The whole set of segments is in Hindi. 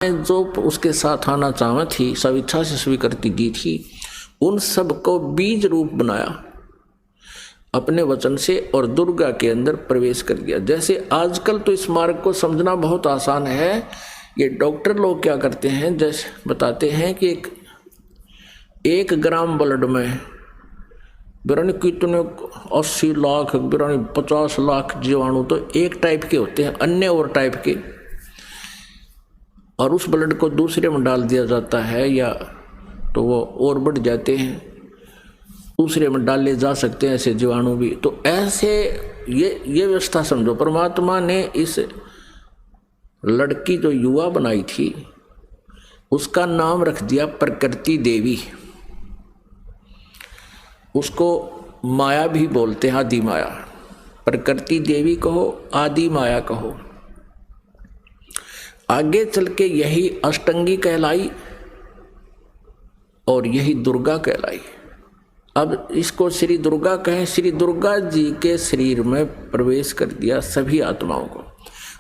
जो उसके साथ आना चाहती थी, सब इच्छा से स्वीकृति दी थी, उन सब को बीज रूप बनाया अपने वचन से और दुर्गा के अंदर प्रवेश कर दिया। जैसे आजकल तो इस मार्ग को समझना बहुत आसान है। ये डॉक्टर लोग क्या करते हैं, जैसे बताते हैं कि एक ग्राम ब्लड में बिरानी कितने 80 लाख बिरानी 50 लाख जीवाणु तो एक टाइप के होते हैं, अन्य और टाइप के, और उस ब्लड को दूसरे में डाल दिया जाता है या तो वो और बढ़ जाते हैं, दूसरे में डाले जा सकते हैं ऐसे जीवाणु भी। तो ऐसे ये व्यवस्था समझो, परमात्मा ने इस लड़की जो युवा बनाई थी उसका नाम रख दिया प्रकृति देवी। उसको माया भी बोलते हैं, आदि माया। प्रकृति देवी कहो, आदि माया कहो। आगे चल के यही अष्टंगी कहलाई और यही दुर्गा कहलाई। अब इसको श्री दुर्गा कहें। श्री दुर्गा जी के शरीर में प्रवेश कर दिया सभी आत्माओं को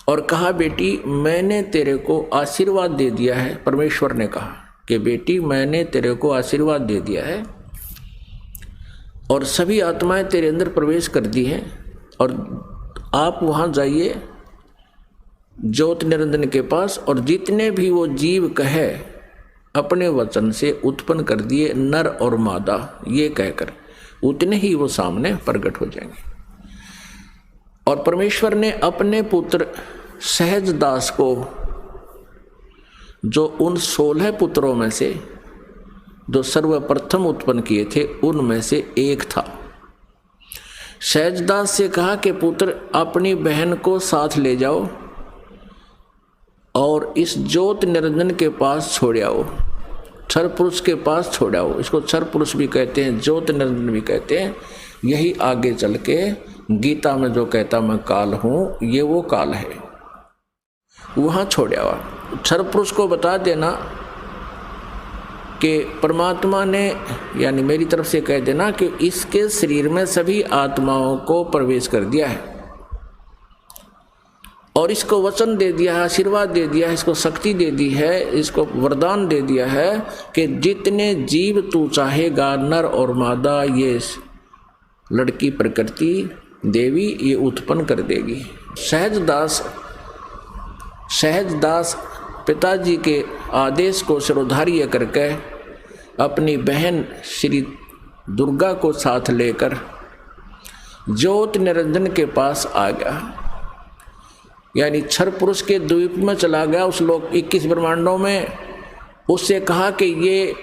और कहा, बेटी मैंने तेरे को आशीर्वाद दे दिया है। परमेश्वर ने कहा कि बेटी मैंने तेरे को आशीर्वाद दे दिया है और सभी आत्माएं तेरे अंदर प्रवेश कर दी हैं और आप वहाँ जाइए ज्योत निरंजन के पास, और जितने भी वो जीव कहे अपने वचन से उत्पन्न कर दिए नर और मादा, ये कहकर उतने ही वो सामने प्रकट हो जाएंगे। और परमेश्वर ने अपने पुत्र सहजदास को, जो उन 16 पुत्रों में से जो सर्वप्रथम उत्पन्न किए थे उनमें से एक था, सहजदास से कहा कि पुत्र अपनी बहन को साथ ले जाओ और इस ज्योत निरंजन के पास छोड़ आओ, क्षर पुरुष के पास छोड़ आओ। इसको क्षर पुरुष भी कहते हैं, ज्योत निरंजन भी कहते हैं। यही आगे चल के गीता में जो कहता मैं काल हूँ, ये वो काल है, वहाँ छोड़ आओ। क्षर पुरुष को बता देना कि परमात्मा ने, यानी मेरी तरफ से कह देना कि इसके शरीर में सभी आत्माओं को प्रवेश कर दिया है और इसको वचन दे दिया है, आशीर्वाद दे दिया है, इसको शक्ति दे दी है, इसको वरदान दे दिया है कि जितने जीव तू चाहेगा नर और मादा, ये लड़की प्रकृति देवी ये उत्पन्न कर देगी। सहजदास पिताजी के आदेश को शिरोधार्य करके अपनी बहन श्री दुर्गा को साथ लेकर ज्योत निरंजन के पास आ गया, यानी क्षर पुरुष के द्वीप में चला गया। उस लोक 21 ब्रह्मांडों में उससे कहा कि ये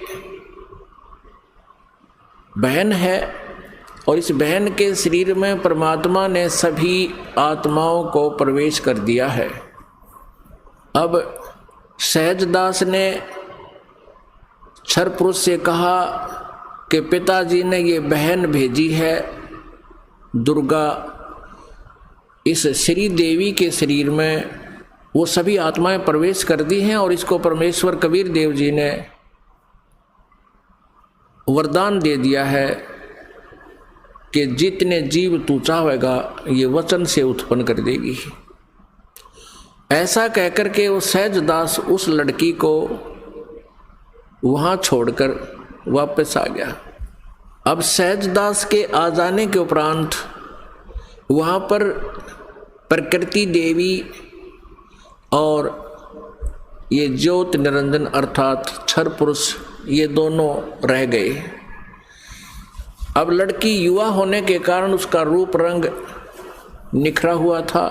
बहन है और इस बहन के शरीर में परमात्मा ने सभी आत्माओं को प्रवेश कर दिया है। अब सहजदास ने क्षर पुरुष से कहा कि पिताजी ने ये बहन भेजी है दुर्गा, इस श्री देवी के शरीर में वो सभी आत्माएं प्रवेश कर दी हैं और इसको परमेश्वर कबीर देव जी ने वरदान दे दिया है कि जितने जीव तू चाहेगा ये वचन से उत्पन्न कर देगी। ऐसा कहकर के वो सहजदास उस लड़की को वहाँ छोड़कर वापस आ गया। अब सहजदास के आ जाने के उपरांत वहाँ पर प्रकृति देवी और ये ज्योत निरंजन अर्थात क्षर पुरुष ये दोनों रह गए। अब लड़की युवा होने के कारण उसका रूप रंग निखरा हुआ था।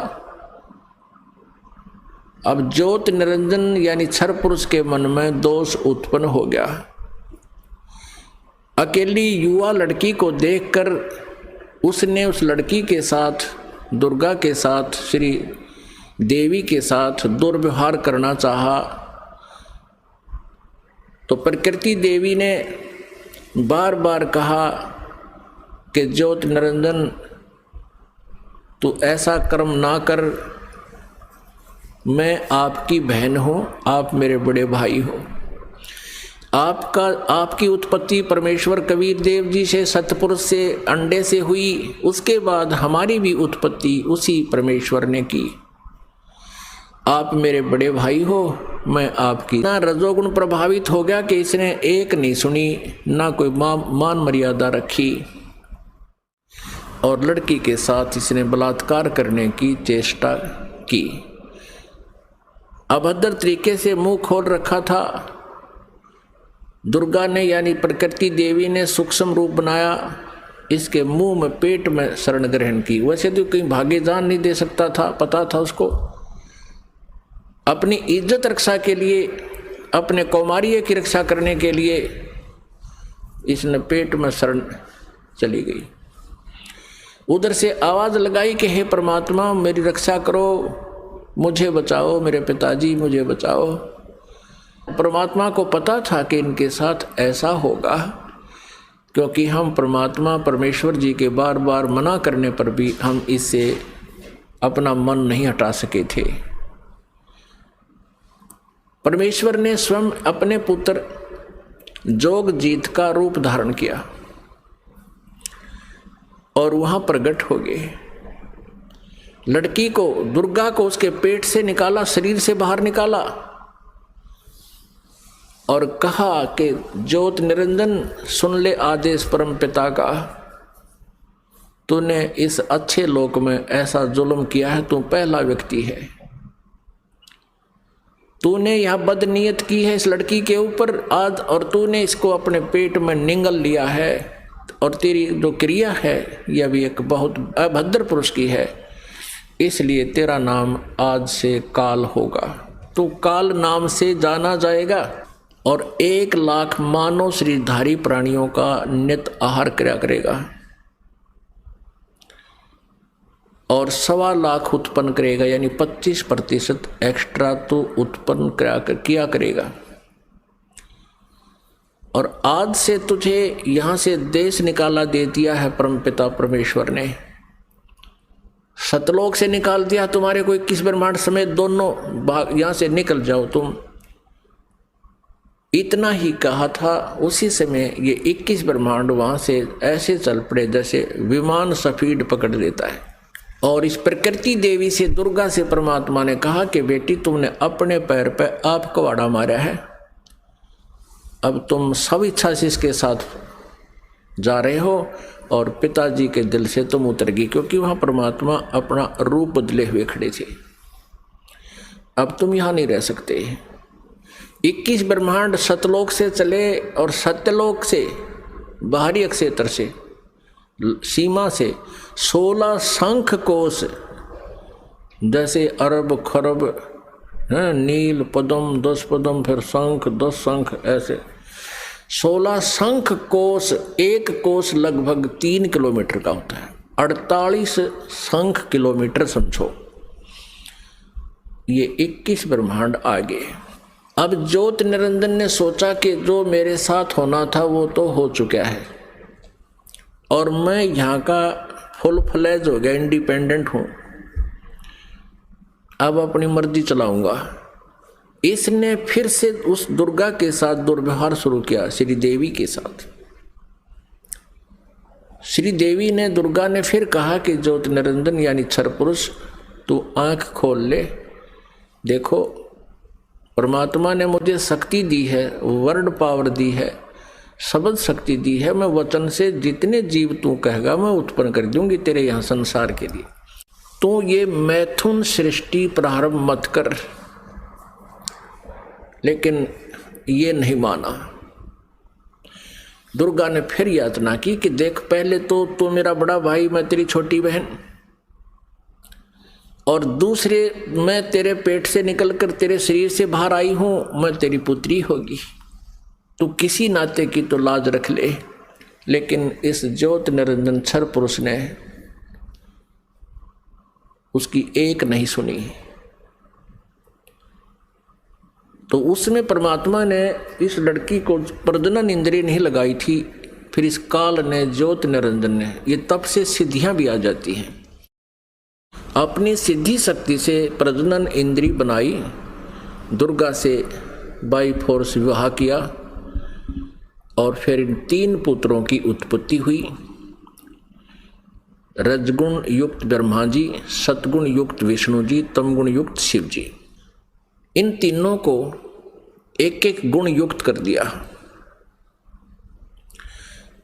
अब ज्योत निरंजन यानी क्षर पुरुष के मन में दोष उत्पन्न हो गया। अकेली युवा लड़की को देखकर उसने उस लड़की के साथ, दुर्गा के साथ, श्री देवी के साथ दुर्व्यवहार करना चाहा। तो प्रकृति देवी ने बार बार कहा कि ज्योत निरंजन तू ऐसा कर्म ना कर, मैं आपकी बहन हूँ, आप मेरे बड़े भाई हो। आपकी उत्पत्ति परमेश्वर कबीर देव जी से, सतपुरुष से, अंडे से हुई, उसके बाद हमारी भी उत्पत्ति उसी परमेश्वर ने की। आप मेरे बड़े भाई हो, मैं आपकी। ना रजोगुण प्रभावित हो गया कि इसने एक नहीं सुनी, ना कोई मान मर्यादा रखी, और लड़की के साथ इसने बलात्कार करने की चेष्टा की। अभद्र तरीके से मुंह खोल रखा था। दुर्गा ने यानी प्रकृति देवी ने सूक्ष्म रूप बनाया, इसके मुंह में पेट में शरण ग्रहण की। वैसे तो कहीं भागे जान नहीं दे सकता था, पता था उसको। अपनी इज्जत रक्षा के लिए, अपने कौमार्य की रक्षा करने के लिए इसने पेट में शरण चली गई। उधर से आवाज लगाई कि हे परमात्मा मेरी रक्षा करो, मुझे बचाओ, मेरे पिताजी मुझे बचाओ। परमात्मा को पता था कि इनके साथ ऐसा होगा, क्योंकि हम परमात्मा परमेश्वर जी के बार बार मना करने पर भी हम इससे अपना मन नहीं हटा सके थे। परमेश्वर ने स्वयं अपने पुत्र जोगजीत का रूप धारण किया और वहां प्रकट हो गए। लड़की को, दुर्गा को उसके पेट से निकाला, शरीर से बाहर निकाला और कहा कि ज्योत निरंजन सुन ले आदेश परम पिता का, तूने इस अच्छे लोक में ऐसा जुल्म किया है, तू पहला व्यक्ति है। तूने यह बदनीयत की है इस लड़की के ऊपर आज, और तूने इसको अपने पेट में निगल लिया है, और तेरी जो क्रिया है यह भी एक बहुत अभद्र पुरुष की है, इसलिए तेरा नाम आज से काल होगा। तो काल नाम से जाना जाएगा और 1,00,000 मानव शरीरधारी प्राणियों का नित आहार किया करेगा और 1,25,000 उत्पन्न करेगा, यानी 25% एक्स्ट्रा तो उत्पन्न किया करेगा। और आज से तुझे यहाँ से देश निकाला दे दिया है परमपिता परमेश्वर ने, सतलोक से निकाल दिया तुम्हारे को 21 ब्रह्मांड समेत दोनों भाग, यहाँ से निकल जाओ तुम। इतना ही कहा था, उसी समय ये 21 ब्रह्मांड वहाँ से ऐसे चल पड़े जैसे विमान स्पीड पकड़ लेता है। और इस प्रकृति देवी से, दुर्गा से परमात्मा ने कहा कि बेटी तुमने अपने पैर पे आप कवाड़ा मारा है, अब तुम सब इच्छा से इसके साथ जा रहे हो और पिताजी के दिल से तुम उतर गई, क्योंकि वहाँ परमात्मा अपना रूप बदले हुए खड़े थे। अब तुम यहाँ नहीं रह सकते। 21 ब्रह्मांड सतलोक से चले और सत्यलोक से बाहरी अक्षेत्र से सीमा से 16 शंख कोश, जैसे अरब खरब नील पद्म 10 पद्म, फिर शंख 10 शंख, ऐसे 16 शंख कोश। एक कोश लगभग 3 किलोमीटर का होता है, 48 शंख किलोमीटर समझो। ये 21 ब्रह्मांड आगे। अब ज्योत निरंजन ने सोचा कि जो मेरे साथ होना था वो तो हो चुका है और मैं यहाँ का फुल फ्लैज हो गया, इंडिपेंडेंट हूँ, अब अपनी मर्जी चलाऊंगा। इसने फिर से उस दुर्गा के साथ दुर्व्यवहार शुरू किया, श्री देवी के साथ। श्री देवी ने, दुर्गा ने फिर कहा कि ज्योत निरंजन यानी क्षर पुरुष, तू आंख खोल ले, देखो परमात्मा ने मुझे शक्ति दी है, वर्ड पावर दी है, शब्द शक्ति दी है, मैं वचन से जितने जीव तू कहेगा मैं उत्पन्न कर दूंगी तेरे यहाँ संसार के लिए। तू ये मैथुन सृष्टि प्रारंभ मत कर। लेकिन ये नहीं माना। दुर्गा ने फिर यातना की कि देख, पहले तो तू मेरा बड़ा भाई, मैं तेरी छोटी बहन, और दूसरे मैं तेरे पेट से निकलकर तेरे शरीर से बाहर आई हूं, मैं तेरी पुत्री होगी, तू किसी नाते की तो लाज रख ले। लेकिन इस ज्योत निरंजन क्षर पुरुष ने उसकी एक नहीं सुनी। तो उसमें परमात्मा ने इस लड़की को प्रजनन इंद्रिय नहीं लगाई थी। फिर इस काल ने, ज्योत निरंजन ने, ये तब से सिद्धियां भी आ जाती हैं, अपनी सिद्धि शक्ति से प्रजनन इंद्रिय बनाई, दुर्गा से बाई फोर्स विवाह किया और फिर इन 3 पुत्रों की उत्पत्ति हुई। रजगुण युक्त ब्रह्मा जी, सतगुण युक्त विष्णु जी, तमगुण युक्त शिव जी। इन तीनों को एक एक गुण युक्त कर दिया।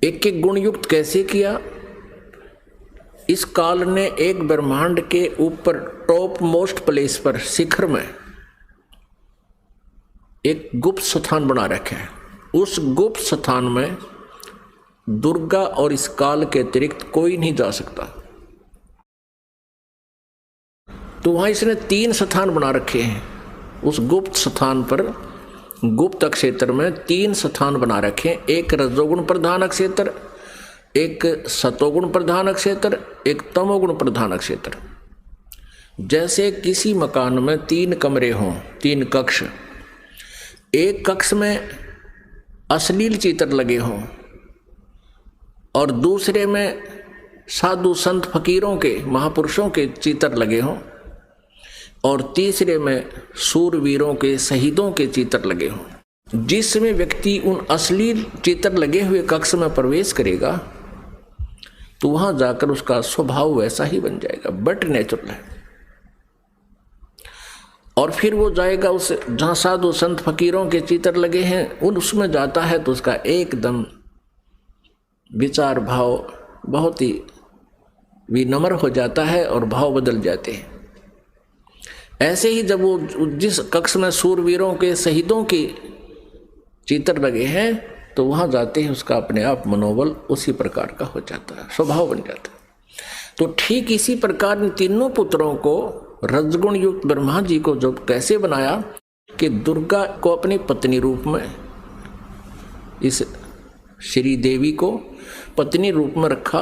एक एक गुण युक्त कैसे किया? इस काल ने एक ब्रह्मांड के ऊपर टॉप मोस्ट प्लेस पर, शिखर में एक गुप्त स्थान बना रखा है। उस गुप्त स्थान में दुर्गा और इस काल के अतिरिक्त कोई नहीं जा सकता। तो वहां इसने 3 स्थान बना रखे हैं। उस गुप्त स्थान पर, गुप्त क्षेत्र में 3 स्थान बना रखे हैं। एक रजोगुण प्रधान क्षेत्र, एक सतोगुण प्रधान क्षेत्र, एक तमोगुण प्रधान क्षेत्र। जैसे किसी मकान में 3 कमरे हों, 3 कक्ष, एक कक्ष में अश्लील चित्र लगे हों और दूसरे में साधु संत फकीरों के, महापुरुषों के चित्र लगे हों और तीसरे में सूरवीरों के, शहीदों के चित्र लगे हों। जिसमें व्यक्ति उन अश्लील चित्र लगे हुए कक्ष में प्रवेश करेगा तो वहां जाकर उसका स्वभाव वैसा ही बन जाएगा, बट नेचुरल है। और फिर वो जाएगा उस जहाँ साधु संत फकीरों के चित्र लगे हैं उसमें जाता है तो उसका एकदम विचार भाव बहुत ही विनम्र हो जाता है और भाव बदल जाते हैं। ऐसे ही जब वो जिस कक्ष में सूरवीरों के, शहीदों के चित्र लगे हैं तो वहाँ जाते ही उसका अपने आप मनोबल उसी प्रकार का हो जाता है, स्वभाव बन जाता है। तो ठीक इसी प्रकार इन तीनों पुत्रों को रजगुण युक्त ब्रह्मा जी को जो कैसे बनाया कि दुर्गा को अपनी पत्नी रूप में, इस श्री देवी को पत्नी रूप में रखा।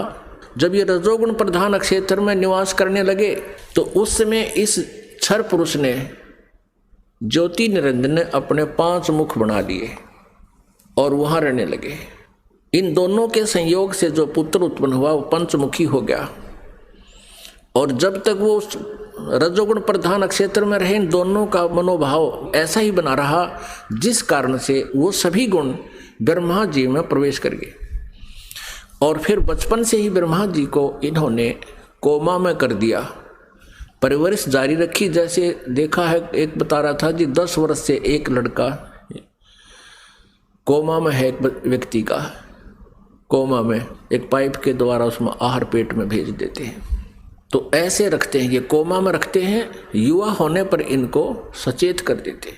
जब ये रजोगुण प्रधान क्षेत्र में निवास करने लगे तो उस समय इस क्षर पुरुष ने, ज्योति निरंजन ने अपने 5 मुख बना लिए और वहां रहने लगे। इन दोनों के संयोग से जो पुत्र उत्पन्न हुआ वो पंचमुखी हो गया। और जब तक वो रजोगुण प्रधान क्षेत्र में रहे इन दोनों का मनोभाव ऐसा ही बना रहा, जिस कारण से वो सभी गुण ब्रह्मा जी में प्रवेश कर गए। और फिर बचपन से ही ब्रह्मा जी को इन्होंने कोमा में कर दिया, परवरिश जारी रखी। जैसे देखा है, एक बता रहा था जी 10 वर्ष से एक लड़का कोमा में है, एक व्यक्ति का कोमा में एक पाइप के द्वारा उसमें आहार पेट में भेज देते हैं। तो ऐसे रखते हैं, ये कोमा में रखते हैं, युवा होने पर इनको सचेत कर देते हैं।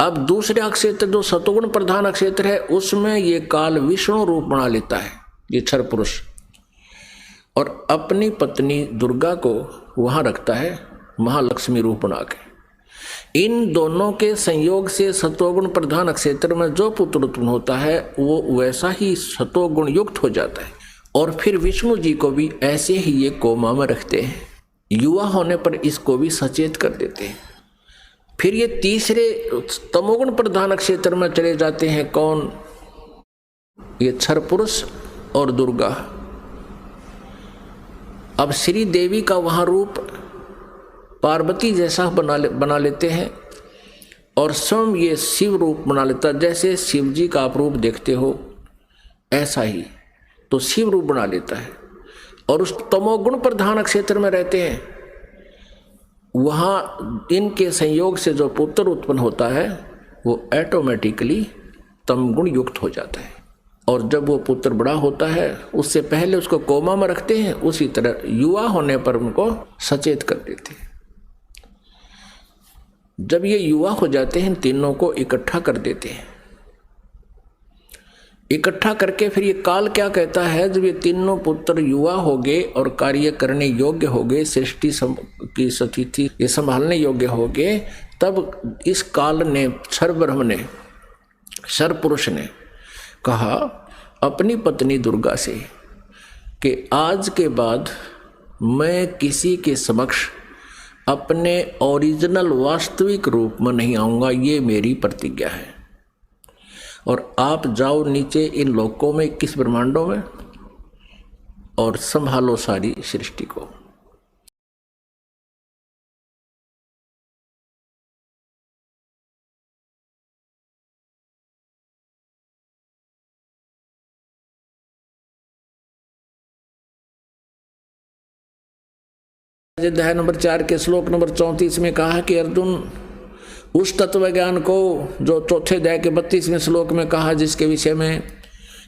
अब दूसरे क्षेत्र जो सतोगुण प्रधान क्षेत्र है उसमें ये काल विष्णु रूप बना लेता है, ये क्षर पुरुष, और अपनी पत्नी दुर्गा को वहां रखता है महालक्ष्मी रूप बना के। इन दोनों के संयोग से सतोगुण प्रधान क्षेत्र में जो पुत्र उत्पन्न होता है वो वैसा ही सतोगुण युक्त हो जाता है। और फिर विष्णु जी को भी ऐसे ही ये कोमा में रखते हैं, युवा होने पर इसको भी सचेत कर देते हैं। फिर ये तीसरे तमोगुण प्रधान क्षेत्र में चले जाते हैं। कौन? ये क्षर पुरुष और दुर्गा। अब श्री देवी का वहां रूप पार्वती जैसा बना लेते हैं और स्वयं ये शिव रूप बना लेता। जैसे शिव जी का आप रूप देखते हो ऐसा ही तो शिव रूप बना लेता है। और उस तमोगुण प्रधान क्षेत्र में रहते हैं, वहाँ इनके संयोग से जो पुत्र उत्पन्न होता है वो ऑटोमेटिकली तमगुण युक्त हो जाता है। और जब वो पुत्र बड़ा होता है उससे पहले उसको कोमा में रखते हैं, उसी तरह युवा होने पर उनको सचेत कर देते हैं। जब ये युवा हो जाते हैं तीनों को इकट्ठा कर देते हैं। इकट्ठा करके फिर ये काल क्या कहता है, जब ये तीनों पुत्र युवा हो गए और कार्य करने योग्य हो गए, सृष्टि की स्थिति ये संभालने योग्य हो गए, तब इस काल ने, क्षर ब्रह्म ने, क्षर पुरुष ने कहा अपनी पत्नी दुर्गा से कि आज के बाद मैं किसी के समक्ष अपने ओरिजिनल वास्तविक रूप में नहीं आऊँगा, ये मेरी प्रतिज्ञा है। और आप जाओ नीचे इन लोकों में, 21 ब्रह्मांडों में, और संभालो सारी सृष्टि को। अध्याय नंबर 4 के श्लोक नंबर 34 में कहा कि अर्जुन उस तत्व ज्ञान को जो चौथे अध्याय के 32वें श्लोक में कहा, जिसके विषय में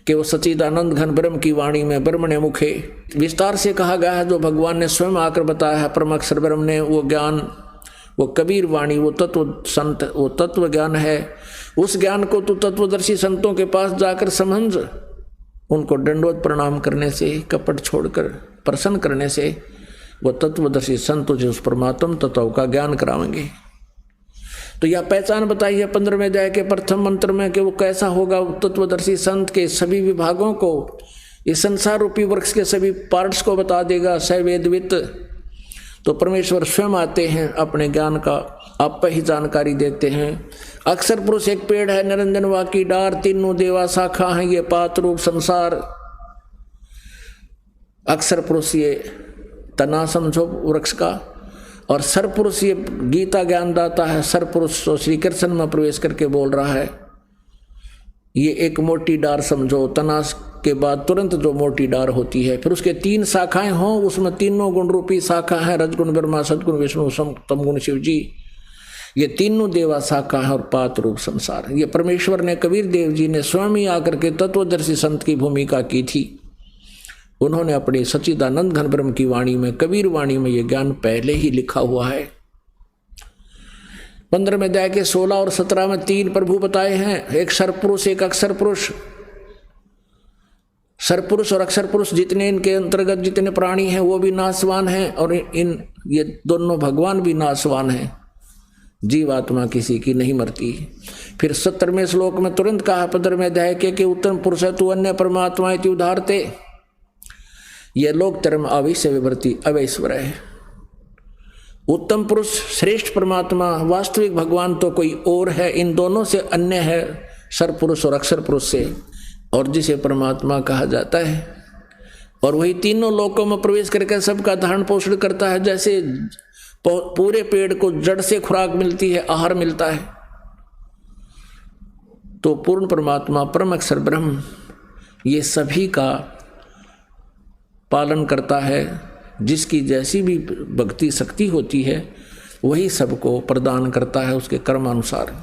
कि वो सच्चिदानंद घन ब्रह्म की वाणी में ब्रह्मणे मुखे विस्तार से कहा गया है, जो भगवान ने स्वयं आकर बताया है, परम अक्षर ब्रह्म ने, वो ज्ञान, वो कबीर वाणी, वो तत्व संत, वो तत्व ज्ञान है। उस ज्ञान को तू तत्वदर्शी संतों के पास जाकर समझ, उनको दंडवत प्रणाम करने से, कपट छोड़कर प्रसन्न करने से वो तत्वदर्शी संत तुझे उस परमात्म तत्व का ज्ञान कराएंगे। तो यह पहचान बताई है 15वें अध्याय के प्रथम मंत्र में कि वो कैसा होगा। तत्वदर्शी संत के सभी विभागों को, इस संसार रूपी वृक्ष के सभी पार्ट्स को बता देगा सवेदवित। तो परमेश्वर स्वयं आते हैं, अपने ज्ञान का आप पर ही जानकारी देते हैं। अक्षर पुरुष एक पेड़ है, निरंजन वाकी डार, तीनों देवा शाखा है, ये पात रूप संसार। अक्षर पुरुष ये तना समझो वृक्ष का, और सरपुरुष ये गीता ज्ञान दाता है। सरपुरुष तो श्री कृष्ण में प्रवेश करके बोल रहा है, ये एक मोटी डार समझो, तना के बाद तुरंत जो मोटी डार होती है, फिर उसके 3 शाखाएं हों, उसमें तीनों गुण रूपी शाखा है, रजगुण ब्रह्मा, सदगुण विष्णु, तमगुण शिव जी। ये तीनों देवा शाखा है और पात रूप संसार। ये परमेश्वर ने, कबीर देव जी ने स्वयं ही आकर के तत्वदर्शी संत की भूमिका की थी। उन्होंने अपनी सच्चिदानंद घन ब्रह्म की वाणी में, कबीर वाणी में ये ज्ञान पहले ही लिखा हुआ है। 15वें अध्याय के 16 और 17 में 3 प्रभु बताए हैं, एक सरपुरुष, एक अक्षर पुरुष। सरपुरुष और अक्षर पुरुष जितने इनके अंतर्गत जितने प्राणी हैं वो भी नाशवान हैं, और ये दोनों भगवान भी नाशवान हैं। जीवात्मा किसी की नहीं मरती। फिर 17वें श्लोक में तुरंत कहा 15वें अध्याय के कि उत्तम पुरुष है तू अन्य परमात्मा इति उदाहरते। ये लोक धर्म अवश्य विवर्ती अवैश्वर है। उत्तम पुरुष श्रेष्ठ परमात्मा वास्तविक भगवान तो कोई और है, इन दोनों से अन्य है, सरपुरुष और अक्षर पुरुष से, और जिसे परमात्मा कहा जाता है। और वही तीनों लोकों में प्रवेश करके सबका धारण पोषण करता है। जैसे पूरे पेड़ को जड़ से खुराक मिलती है, आहार मिलता है, तो पूर्ण परमात्मा परम अक्षर ब्रह्म ये सभी का पालन करता है। जिसकी जैसी भी भक्ति शक्ति होती है वही सबको प्रदान करता है उसके कर्मानुसार।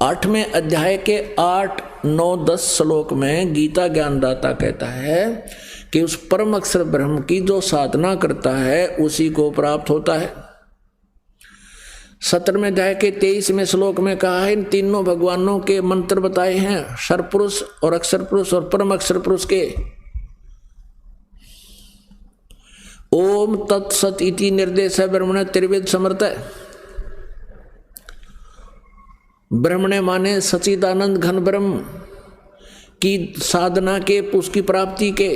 8वें अध्याय के 8, 9, 10 श्लोक में गीता ज्ञानदाता कहता है कि उस परम अक्षर ब्रह्म की जो साधना करता है उसी को प्राप्त होता है। 17वें अध्याय के 23वें श्लोक में कहा है, इन तीनों भगवानों के मंत्र बताए हैं, सरपुरुष और अक्षर पुरुष और परम अक्षर पुरुष के। ओम तत्सत इति निर्देश है ब्रह्मणे त्रिवेद समर्थ है। ब्रह्मणे माने सच्चिदानंद घन ब्रह्म की साधना के, उसकी प्राप्ति के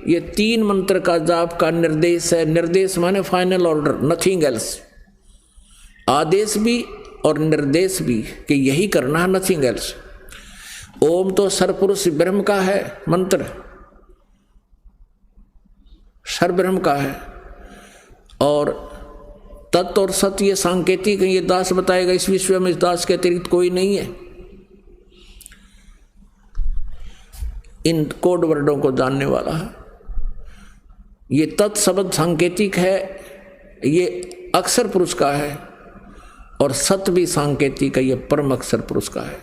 ये 3 मंत्र का जाप का निर्देश है। निर्देश माने फाइनल ऑर्डर, नथिंग एल्स। आदेश भी और निर्देश भी कि यही करना है, नथिंग एल्स। ओम तो सरपुरुष ब्रह्म का है मंत्र, सर ब्रह्म का है, और तत् और सत ये सांकेतिक है, ये दास बताएगा। इस विश्व में इस दास के अतिरिक्त कोई नहीं है। इन कोड वर्डों को जानने वाला है। ये तत् शब्द सांकेतिक है, ये अक्षर पुरुष का है, और सत भी सांकेतिक है, ये परम अक्षर पुरुष का है।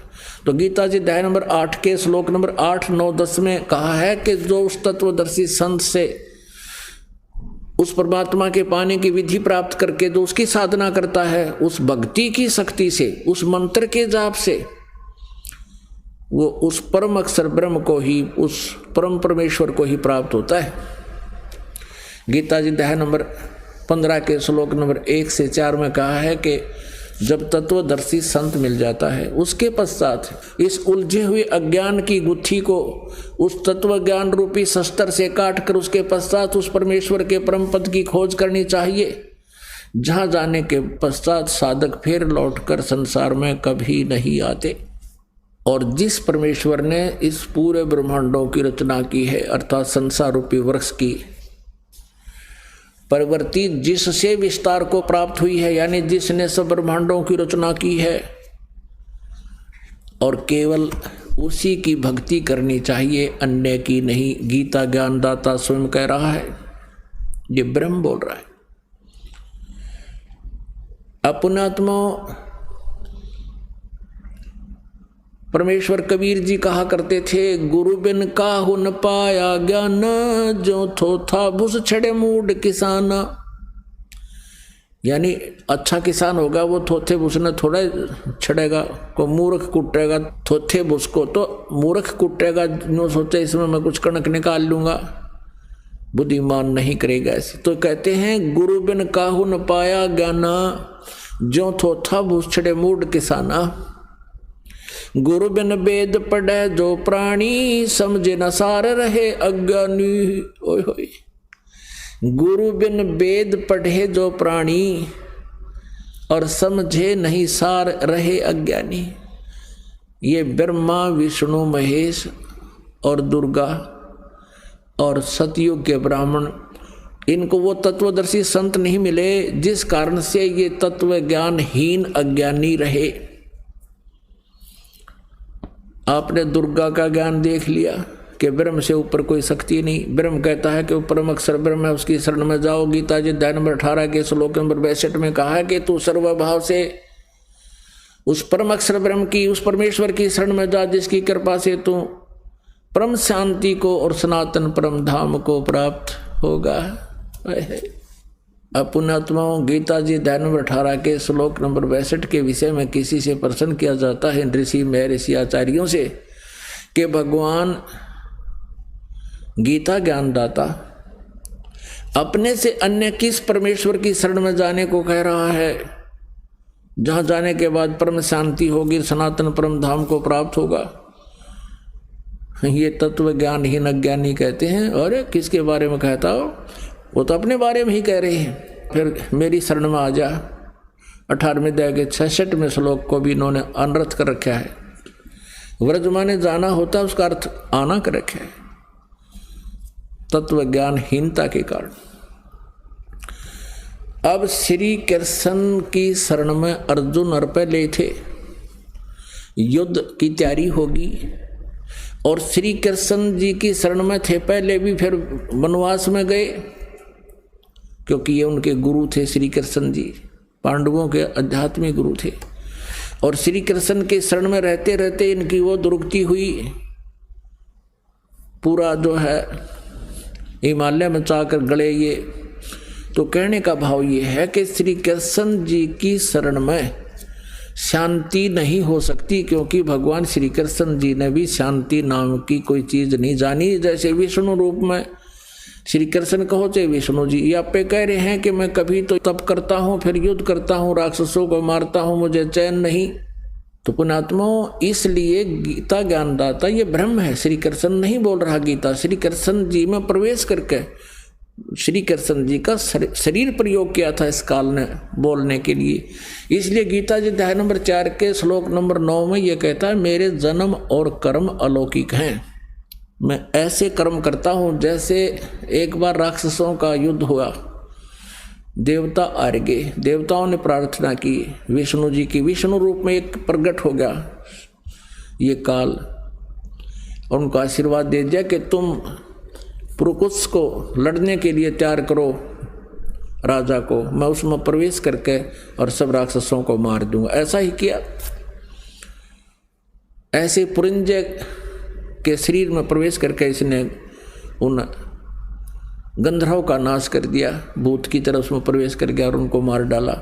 तो गीता जी अध्याय नंबर 8 के श्लोक नंबर 8, 9, 10 में कहा है कि जो उस तत्वदर्शी संत से उस परमात्मा के पाने की विधि प्राप्त करके जो उसकी साधना करता है, उस भक्ति की शक्ति से, उस मंत्र के जाप से, वो उस परम अक्षर ब्रह्म को ही, उस परम परमेश्वर को ही प्राप्त होता है। गीता जी अध्याय नंबर 15 के श्लोक नंबर 1 से 4 में कहा है कि जब तत्वदर्शी संत मिल जाता है, उसके पश्चात इस उलझे हुए अज्ञान की गुत्थी को उस तत्व ज्ञान रूपी शस्त्र से काट कर उसके पश्चात उस परमेश्वर के परम पद की खोज करनी चाहिए, जहाँ जाने के पश्चात साधक फिर लौटकर संसार में कभी नहीं आते। और जिस परमेश्वर ने इस पूरे ब्रह्मांडों की रचना की है, अर्थात संसार रूपी वृक्ष की प्रवृत्ति जिससे विस्तार को प्राप्त हुई है, यानी जिसने सब ब्रह्मांडों की रचना की है, और केवल उसी की भक्ति करनी चाहिए, अन्य की नहीं। गीता ज्ञानदाता स्वयं कह रहा है, ये ब्रह्म बोल रहा है। अपनात्मा परमेश्वर कबीर जी कहा करते थे, गुरु बिन काहू न पाया ज्ञान, जो थोथा भुस छड़े मूड किसाना। यानी अच्छा किसान होगा वो थोथे भुस ने थोड़ा छड़ेगा, को मूर्ख कुटेगा थोथे भुस को, तो मूर्ख कुटेगा नो सोचे इसमें मैं कुछ कणक निकाल लूंगा, बुद्धिमान नहीं करेगा ऐसे। तो कहते हैं गुरु बिन काहू न पाया ज्ञाना, जो थोथा भुस छड़े मूड किसाना। गुरु बिन वेद पढ़े जो प्राणी, समझे न सार रहे अज्ञानी। ओए होए, गुरु बिन वेद पढ़े जो प्राणी, और समझे नहीं सार रहे अज्ञानी। ये ब्रह्मा विष्णु महेश और दुर्गा और सतयुग के ब्राह्मण, इनको वो तत्वदर्शी संत नहीं मिले, जिस कारण से ये तत्व ज्ञानहीन अज्ञानी रहे। आपने दुर्गा का ज्ञान देख लिया कि ब्रह्म से ऊपर कोई शक्ति नहीं। ब्रह्म कहता है कि परम अक्षर ब्रह्म है, उसकी शरण में जाओ। गीता जी अध्याय नंबर 18 के श्लोक नंबर 62 में कहा है कि तू सर्वभाव से उस परम अक्षर ब्रह्म की, उस परमेश्वर की शरण में जा, जिसकी कृपा से तू परम शांति को और सनातन परम धाम को प्राप्त होगा। अब पुण्यात्माओं, गीता जी अध्याय नंबर 18 के श्लोक नंबर 62 के विषय में किसी से प्रश्न किया जाता है ऋषि महर्षि आचार्यों से कि भगवान गीता ज्ञानदाता अपने से अन्य किस परमेश्वर की शरण में जाने को कह रहा है, जहां जाने के बाद परम शांति होगी, सनातन परम धाम को प्राप्त होगा। ये तत्व ज्ञानहीन अज्ञानी कहते हैं। और किसके बारे में कहता हो? वो तो अपने बारे में ही कह रहे हैं। फिर मेरी शरण में आ जा, 18वें अध्याय के 66वें श्लोक को भी इन्होंने अनर्थ कर रखा है। व्रज माने जाना होता है, उसका अर्थ आना कर रखा है, तत्व ज्ञानहीनता के कारण। अब श्री कृष्ण की शरण में अर्जुन और पहले थे, युद्ध की तैयारी होगी, और श्री कृष्ण जी की शरण में थे पहले भी, फिर वनवास में गए, क्योंकि ये उनके गुरु थे। श्री कृष्ण जी पांडवों के आध्यात्मिक गुरु थे, और श्री कृष्ण के शरण में रहते रहते इनकी वो दुर्गति हुई। पूरा जो है हिमालय में चाकर गले ये। तो कहने का भाव ये है कि श्री कृष्ण जी की शरण में शांति नहीं हो सकती, क्योंकि भगवान श्री कृष्ण जी ने भी शांति नाम की कोई चीज नहीं जानी। जैसे विष्णु रूप में श्री कृष्ण कहो चाहे विष्णु जी, ये आप पे कह रहे हैं कि मैं कभी तो तप करता हूँ, फिर युद्ध करता हूँ, राक्षसों को मारता हूँ, मुझे चैन नहीं। तो पुण्यात्माओं, इसलिए गीता ज्ञानदाता ये ब्रह्म है, श्री कृष्ण नहीं बोल रहा गीता। श्री कृष्ण जी में प्रवेश करके श्री कृष्ण जी का शरीर प्रयोग किया था इस काल ने बोलने के लिए। इसलिए गीता जी अध्याय नंबर 4 के श्लोक नंबर 9 में यह कहता है, मेरे जन्म और कर्म अलौकिक हैं। मैं ऐसे कर्म करता हूँ जैसे एक बार राक्षसों का युद्ध हुआ, देवता हार गए, देवताओं ने प्रार्थना की विष्णु जी की, विष्णु रूप में एक प्रकट हो गया ये काल, और उनको आशीर्वाद दे दिया कि तुम पुरुकुश को लड़ने के लिए तैयार करो राजा को, मैं उसमें प्रवेश करके और सब राक्षसों को मार दूंगा। ऐसा ही किया। ऐसे पुरंजय के शरीर में प्रवेश करके इसने उन गंधर्वों का नाश कर दिया, भूत की तरह उसमें प्रवेश कर गया और उनको मार डाला।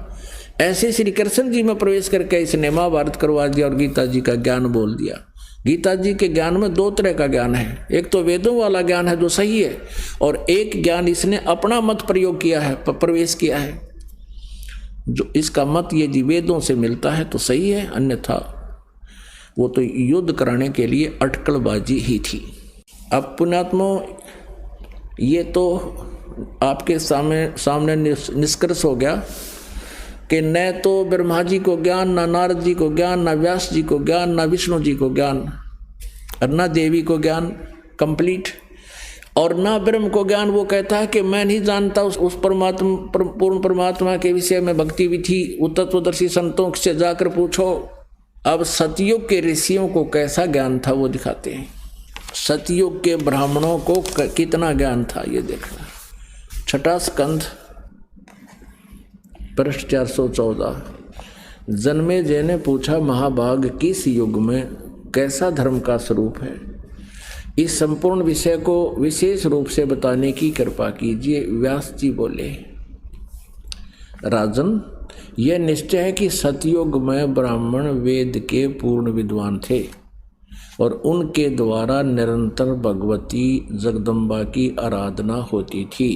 ऐसे श्री कृष्ण जी में प्रवेश करके इसने महाभारत करवा दिया और गीता जी का ज्ञान बोल दिया। गीता जी के ज्ञान में 2 तरह का ज्ञान है, एक तो वेदों वाला ज्ञान है जो सही है, और एक ज्ञान इसने अपना मत प्रयोग किया है, प्रवेश किया है, जो इसका मत ये जी वेदों से मिलता है तो सही है, अन्यथा वो तो युद्ध कराने के लिए अटकलबाजी ही थी। अब पुण्यात्माओं, ये तो आपके सामने निष्कर्ष हो गया कि न तो ब्रह्मा जी को ज्ञान, ना नारद जी को ज्ञान, ना व्यास जी को ज्ञान, ना विष्णु जी को ज्ञान, और ना देवी को ज्ञान कंप्लीट, और ना ब्रह्म को ज्ञान। वो कहता है कि मैं नहीं जानता उस परमात्मा, पूर्ण परमात्मा के विषय में भक्ति विधि वो तत्वदर्शी संतों से जाकर पूछो। अब सतयुग के ऋषियों को कैसा ज्ञान था वो दिखाते हैं, सतयुग के ब्राह्मणों को कितना ज्ञान था ये देखना। 6वां स्कंध पृष्ठ 414। जन्मेजय ने पूछा, महाभाग किस युग में कैसा धर्म का स्वरूप है, इस संपूर्ण विषय को विशेष रूप से बताने की कृपा कीजिए। व्यास जी बोले, राजन, यह निश्चय है कि सतयुग में ब्राह्मण वेद के पूर्ण विद्वान थे और उनके द्वारा निरंतर भगवती जगदम्बा की आराधना होती थी।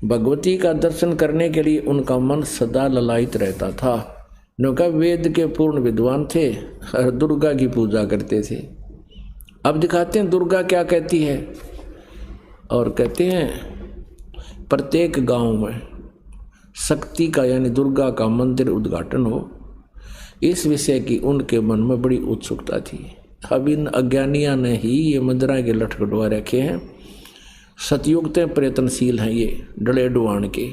भगवती का दर्शन करने के लिए उनका मन सदा ललायित रहता था। उनका वेद के पूर्ण विद्वान थे और दुर्गा की पूजा करते थे। अब दिखाते हैं दुर्गा क्या कहती है, और कहते हैं प्रत्येक गांव में शक्ति का यानी दुर्गा का मंदिर उद्घाटन हो, इस विषय की उनके मन में बड़ी उत्सुकता थी। अब इन अज्ञानियों ने ही ये मंदिर के लटखटवा रखे हैं। सतयुग ते प्रयत्नशील हैं ये डले डुआन के।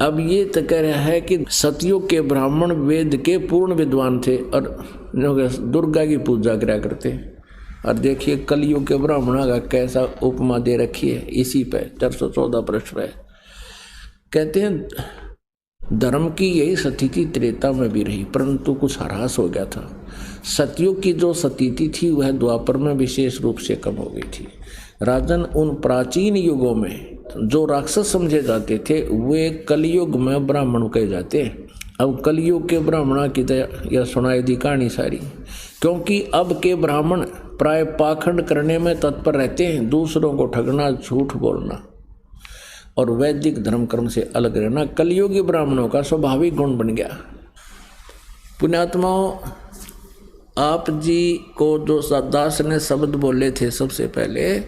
अब ये तो कह रहा है कि सतयुग के ब्राह्मण वेद के पूर्ण विद्वान थे और दुर्गा की पूजा करा करते। और देखिए कलयुग के ब्राह्मणों का कैसा उपमा दे रखी है इसी पे 414 पृष्ठ पे। कहते हैं धर्म की यही स्थिति त्रेता में भी रही, परंतु कुछ ह्रास हो गया था। सतयुग की जो स्थिति थी वह द्वापर में विशेष रूप से कम हो गई थी। राजन, उन प्राचीन युगों में जो राक्षस समझे जाते थे वे कलयुग में ब्राह्मण कहे जाते हैं। अब कलयुग के ब्राह्मणों की यह सुनाई दी कहानी सारी, क्योंकि अब के ब्राह्मण प्राय पाखंड करने में तत्पर रहते हैं, दूसरों को ठगना, झूठ बोलना और वैदिक धर्म कर्म से अलग रहना कलयुगी ब्राह्मणों का स्वाभाविक गुण बन गया। पुण्यात्माओं, आप जी को जो दास ने शब्द बोले थे सबसे पहले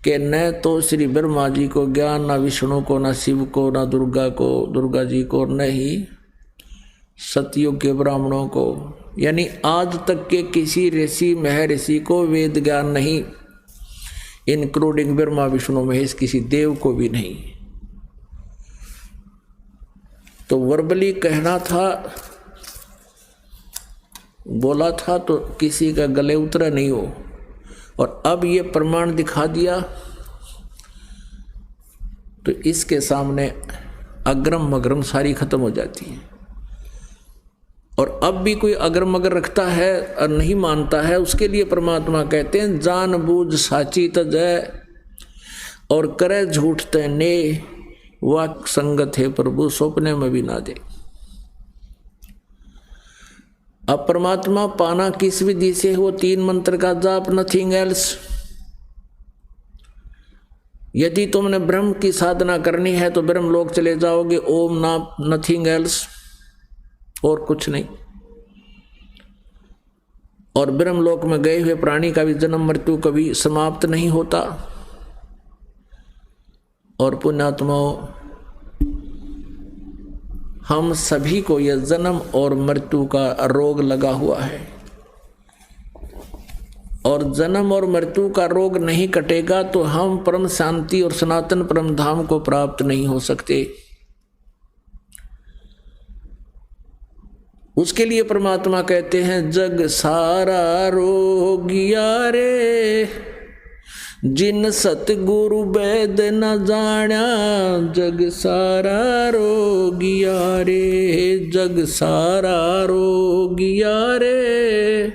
कि न तो श्री ब्रह्मा जी को ज्ञान, न विष्णु को, न शिव को, न दुर्गा जी को, न ही सतयुग के ब्राह्मणों को, यानी आज तक के किसी ऋषि महर्षि को वेद ज्ञान नहीं, इंक्लूडिंग ब्रह्मा विष्णु महेश, किसी देव को भी नहीं। तो वर्बली कहना था, बोला था तो किसी का गले उतरा नहीं हो, और अब ये प्रमाण दिखा दिया तो इसके सामने अग्रम मग्रम सारी खत्म हो जाती है। और अब भी कोई अगर मगर रखता है और नहीं मानता है, उसके लिए परमात्मा कहते हैं जान बूझ साची तजय और करे झूठ तने वाक संगत है प्रभु सपने में भी ना दे। अब परमात्मा पाना किस विधि से हो? 3 मंत्र का जाप, नथिंग एल्स। यदि तुमने ब्रह्म की साधना करनी है तो ब्रह्म लोक चले जाओगे, ओम नाम, नथिंग एल्स, और कुछ नहीं। और ब्रह्म लोक में गए हुए प्राणी का भी जन्म मृत्यु कभी समाप्त नहीं होता। और पुण्यात्माओं, हम सभी को यह जन्म और मृत्यु का रोग लगा हुआ है, और जन्म और मृत्यु का रोग नहीं कटेगा तो हम परम शांति और सनातन परम धाम को प्राप्त नहीं हो सकते। उसके लिए परमात्मा कहते हैं जग सारा रोगिया रे, जिन सतगुरु वैद न जाण्या, जग सारा रोगिया रे, जग सारा रोगिया रे,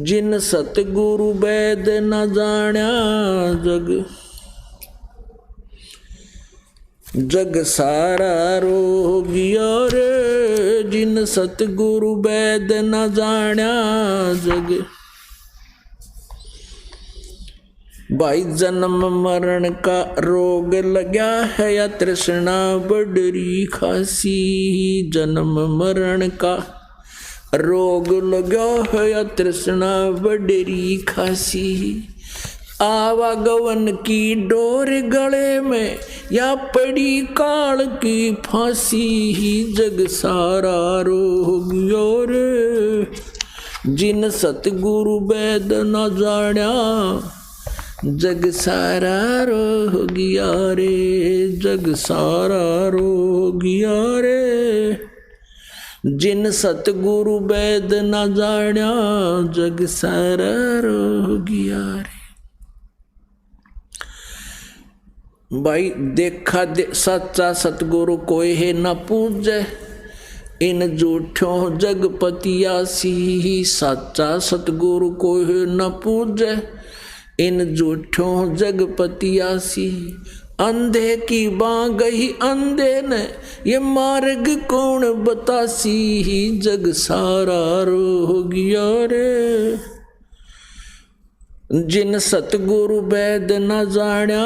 जिन सतगुरु वैद न जाण्या, जग सारा रोगिया रे, जिन सतगुरु वैद न जाण्या, जग। भाई जन्म मरण का रोग लगा है या तृष्णा बडरी खासी, जन्म मरण का रोग लगा है या तृष्णा बडरी खासी, आवागवन की डोर गले में या पड़ी काल की फांसी, जग सारा रोग रे, जिन सतगुरु वैद न जाण्या, जग सारा रोगिया रे, जग सारा रोगिया रे, जिन सतगुरु वैद न जाण्या, जग सारा रोगिया रे। भाई देखा सच्चा सतगुरु कोई है न पूजे, इन झूठों जगपतियासी, साचा सतगुरु कोई न पूजे। इन झूठों जगपतियासी, अंधे की बां गई अंधे ने, ये मार्ग कौन बतासी। जग सारा रो गया रे, जिन सतगुरु वैद न जाण्या।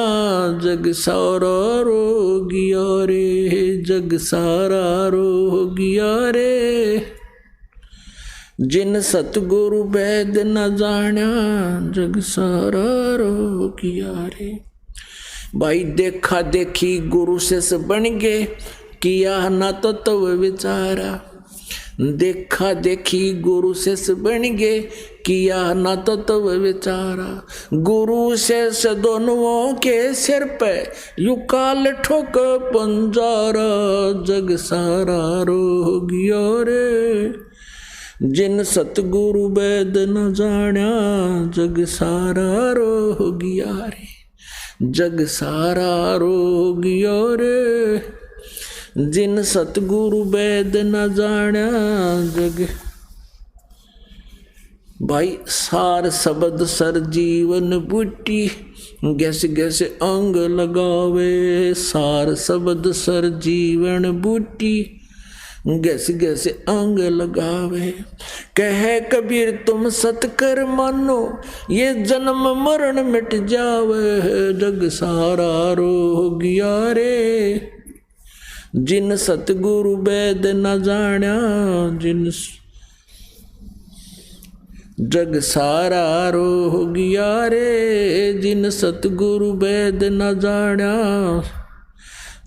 जग सारा रो गया रे, जग सारा रो गया रे, जिन सतगुरु वैद न जाण्या। जग सारा रो गया रे। भाई देखा देखी गुरु से बन गे, किया न तत्व विचारा। देखा देखी गुरु से बन गे, किया न तत्व विचारा। गुरु से दोनों के सिर पे यू काल ठोक पंजारा। जग सारा रो गया रे, जिन सतगुरु वैद न जाण्या। जग सारा रो गया रे, जग सारा रो गया रे, जिन सतगुरु वैद न जाण्या। जग भाई सार शब्द सर जीवन बूटी, गैस गैस अंग लगावे। सार शब्द सर जीवन बूटी, गैस गैस अंग लगावे। कहे कबीर तुम सतकर मानो, ये जन्म मरण मिट जावे। जग सारा रो गया रे, जिन सतगुरु वैद न जाण्या। जिन जग सारा रो गया रे, जिन सतगुरु वैद न जाण्या।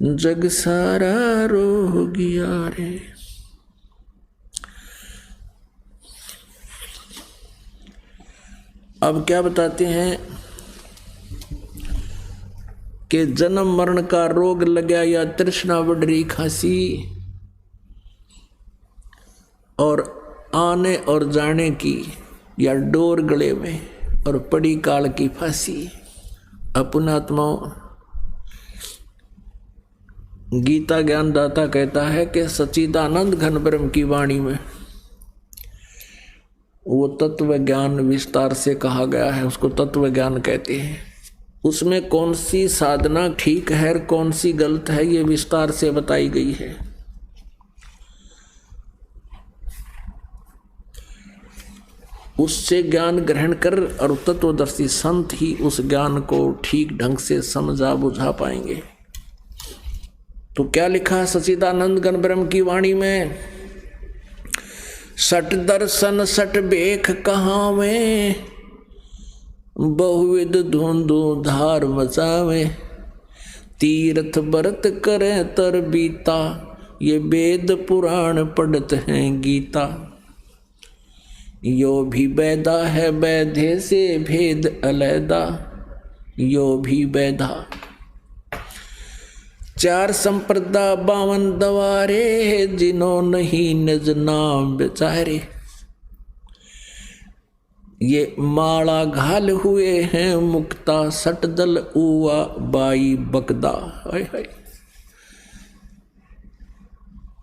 जग सारा रो गया रे। अब क्या बताते हैं कि जन्म मरण का रोग लगा, या तृष्णा बढ़ रही खांसी, और आने और जाने की या डोर गले में, और पड़ी काल की फांसी। अपनात्माओं, गीता ज्ञानदाता कहता है कि सच्चिदानंद घन ब्रह्म की वाणी में वो तत्व ज्ञान विस्तार से कहा गया है, उसको तत्व ज्ञान कहते हैं। उसमें कौन सी साधना ठीक है और कौन सी गलत है, ये विस्तार से बताई गई है। उससे ज्ञान ग्रहण कर और तत्वदर्शी संत ही उस ज्ञान को ठीक ढंग से समझा बुझा पाएंगे। तो क्या लिखा सच्चिदानंद घन ब्रह्म की वाणी में? सट दर्शन सट बेख कहावे, बहुविध धुंधु धार मचावे। तीर्थ व्रत करे तर बीता, ये वेद पुराण पढ़त हैं गीता। यो भी वैदा है वैधे से भेद अलैदा, यो भी वैदा। चार संप्रदा 52 दवारे, जिन्हों नहीं निज नाम बेचारे। ये माला घाल हुए हैं मुक्ता, सट दल उवा बाई बकदा।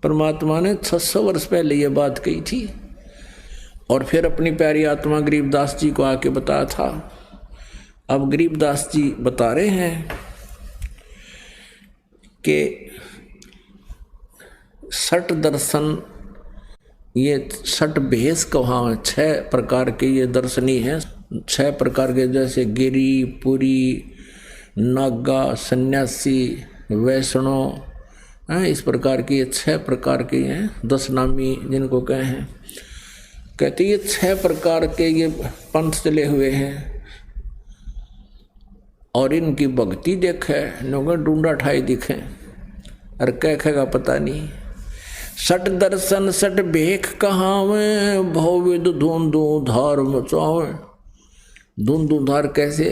परमात्मा ने 600 वर्ष पहले ये बात कही थी, और फिर अपनी प्यारी आत्मा गरीबदास जी को आके बताया था। अब गरीबदास जी बता रहे हैं कि सट दर्शन, ये सट भेष कहा, 6 प्रकार के ये दर्शनी हैं। 6 प्रकार के, जैसे गिरी, पुरी, नागा, सन्यासी, वैष्णव, इस प्रकार के ये 6 प्रकार के हैं। 10 नामी जिनको कहे हैं, कहते ये 6 प्रकार के ये पंथ चले हुए हैं। और इनकी भक्ति देखे लोग ढूंढा ठाई दिखे, और कहेगा पता नहीं। सट दर्शन सट भेख कहावे, बहुविध धुंधु धार मचावे। धुंधु धार कैसे?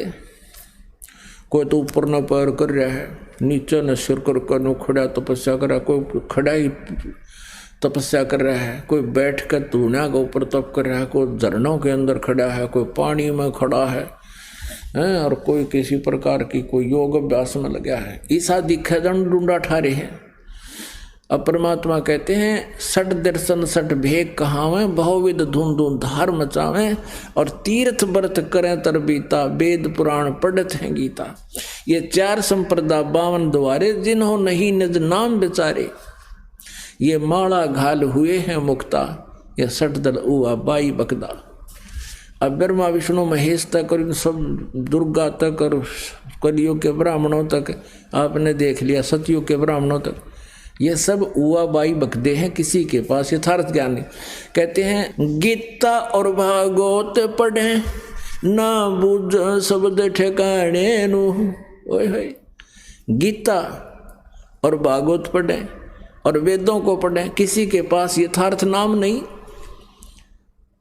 कोई तो ऊपर न पैर कर रहा है, नीचे न सिर कर कर खड़ा तपस्या कर रहा है, कोई खड़ा ही तपस्या कर रहा है, कोई बैठ कर धुना के ऊपर तप कर रहा है, कोई झरनों के अंदर खड़ा है, कोई पानी में खड़ा है, और कोई किसी प्रकार की कोई योग अभ्यास में लगा है। ईसा दिखे जन ढूंढा ठा रहे हैं। अब परमात्मा कहते हैं सठ दर्शन सठ भेग कहावे, बहुविध धुन धुन धार मचावे, और तीर्थ व्रत करें तरबीता, वेद पुराण पढ़त हैं गीता। ये 4 संप्रदा 52 द्वारे, जिन्हों नहीं निज नाम बेचारे, ये माला घाल हुए हैं मुक्ता, ये 60 दल उआ बाई बकदा। अब ब्रह्मा विष्णु महेश तक और इन सब दुर्गा तक और कलियुग के ब्राह्मणों तक आपने देख लिया, सतयुग के ब्राह्मणों तक, ये सब उआ बाई बकदे हैं, किसी के पास यथार्थ ज्ञान नहीं। कहते हैं गीता और भागवत पढ़े, ना बुझ शब्द ठिकाने नु। ओए होए, गीता और भागवत पढ़े और वेदों को पढ़े, किसी के पास यथार्थ नाम नहीं।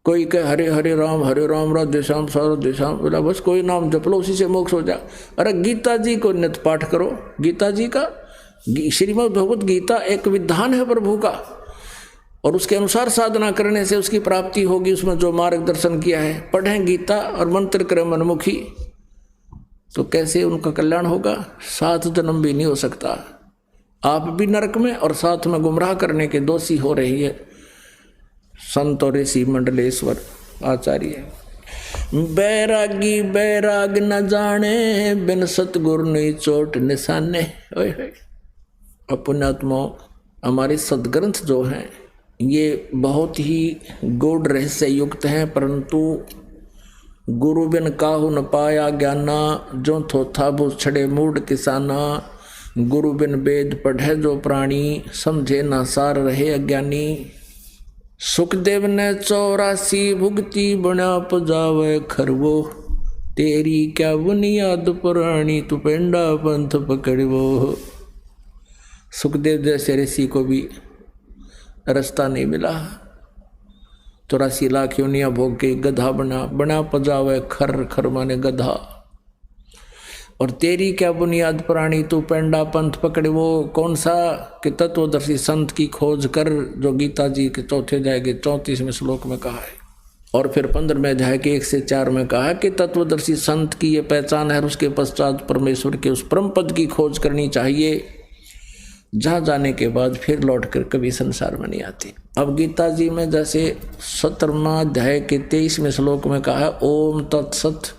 कोई कहे हरे हरे राम राधे श्याम राधे श्याम, बोला बस कोई नाम जप लो उसी से मोक्ष हो जा। अरे गीता जी को नित्य पाठ करो, गीता जी का, श्रीमद् भगवत गीता एक विधान है प्रभु का, और उसके अनुसार साधना करने से उसकी प्राप्ति होगी। उसमें जो मार्गदर्शन किया है, पढ़ें गीता और मंत्र करें मनमुखी, तो कैसे उनका कल्याण होगा? 7 जन्म भी नहीं हो सकता। आप भी नरक में और साथ में गुमराह करने के दोषी हो रही है संत और ऋषि मंडलेश्वर आचार्य। बैरागी बैराग न जाने, बिन सतगुरु नहीं चोट निशाने। अब पुण्यात्माओं, हमारे सदग्रंथ जो हैं ये बहुत ही गूढ़ रहस्य युक्त हैं, परंतु गुरु बिन काहू न पाया ज्ञाना, जो थोथा भू छड़े मूड किसाना, गुरु बिन वेद पढ़े जो प्राणी, समझे ना सार रहे अज्ञानी। सुखदेव ने 84 भुगती, बना पजावे खरवो, तेरी क्या बुनियाद पुरानी, तू पेंडा पंथ पकड़वो। सुखदेव जैसे ऋषि को भी रास्ता नहीं मिला, 84 लाख योनियां भोग के गधा बना पजावे खर, खर माने गधा। और तेरी क्या बुनियाद पुरानी, तू पेंडा पंथ पकड़े। वो कौन सा कि तत्वदर्शी संत की खोज कर, जो गीता जी के 4 अध्याय के 34वें श्लोक में कहा है, और फिर 15वें अध्याय के 1 से 4 में कहा है कि तत्वदर्शी संत की ये पहचान है। उसके पश्चात परमेश्वर के उस परम पद की खोज करनी चाहिए, जहाँ जाने के बाद फिर लौट कर कभी संसार में नहीं आती। अब गीता जी में जैसे 17वां अध्याय के 23वें श्लोक में कहा है, ओम तत्सत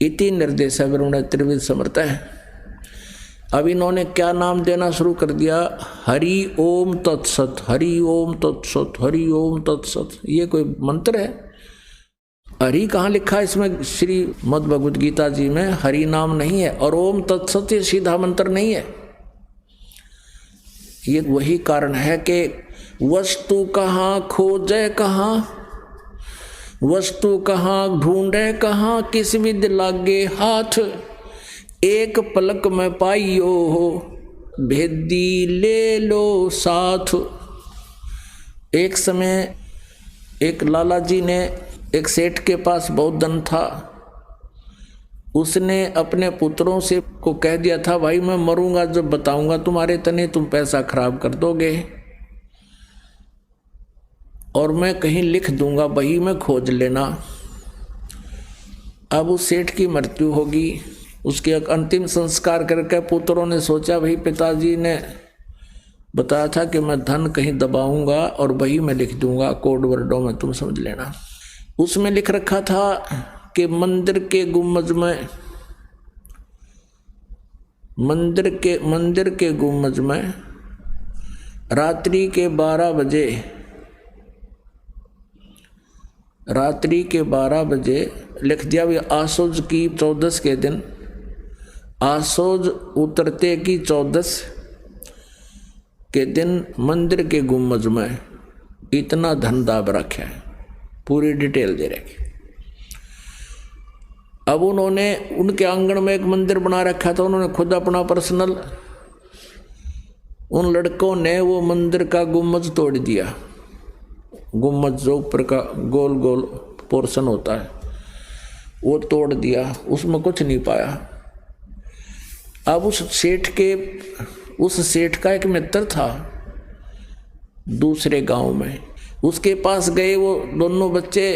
इति निर्देश ब्रह्मण त्रिविध समर्थ है। अब इन्होंने क्या नाम देना शुरू कर दिया, हरि ओम तत्सत, हरि ओम तत्सत, हरि ओम तत्सत। ये कोई मंत्र है? हरि कहाँ लिखा है इसमें? श्रीमद् भगवद गीता जी में हरि नाम नहीं है, और ओम तत्सत ये सीधा मंत्र नहीं है। ये वही कारण है कि वस्तु कहाँ खोजे कहाँ, वस्तु कहाँ ढूंढे कहाँ, किस विद लागे हाथ, एक पलक में पाइयो हो, भेदी ले लो साथ। एक समय एक लाला जी ने, एक सेठ के पास बहुत धन था, उसने अपने पुत्रों से को कह दिया था, भाई मैं मरूंगा जब बताऊंगा तुम्हारे तने, तुम पैसा खराब कर दोगे, और मैं कहीं लिख दूंगा, बही में खोज लेना। अब उस सेठ की मृत्यु होगी, उसके अंतिम संस्कार करके पुत्रों ने सोचा, भाई पिताजी ने बताया था कि मैं धन कहीं दबाऊंगा और बही में लिख दूंगा, कोड वर्डों में, तुम समझ लेना। उसमें लिख रखा था कि मंदिर के गुम्बज में, मंदिर के गुम्बज में रात्रि के 12 बजे लिख दिया, भी आसोज की 14 के दिन, आसोज उतरते की 14 के दिन मंदिर के गुम्बज में इतना धन दाब रखा है, पूरी डिटेल दे रखी। अब उन्होंने उनके आंगन में एक मंदिर बना रखा था, उन्होंने खुद अपना पर्सनल, उन लड़कों ने वो मंदिर का गुम्बज तोड़ दिया। गुम्बज जो ऊपर का गोल गोल पोर्शन होता है वो तोड़ दिया, उसमें कुछ नहीं पाया। अब उस सेठ का एक मित्र था दूसरे गांव में, उसके पास गए वो दोनों बच्चे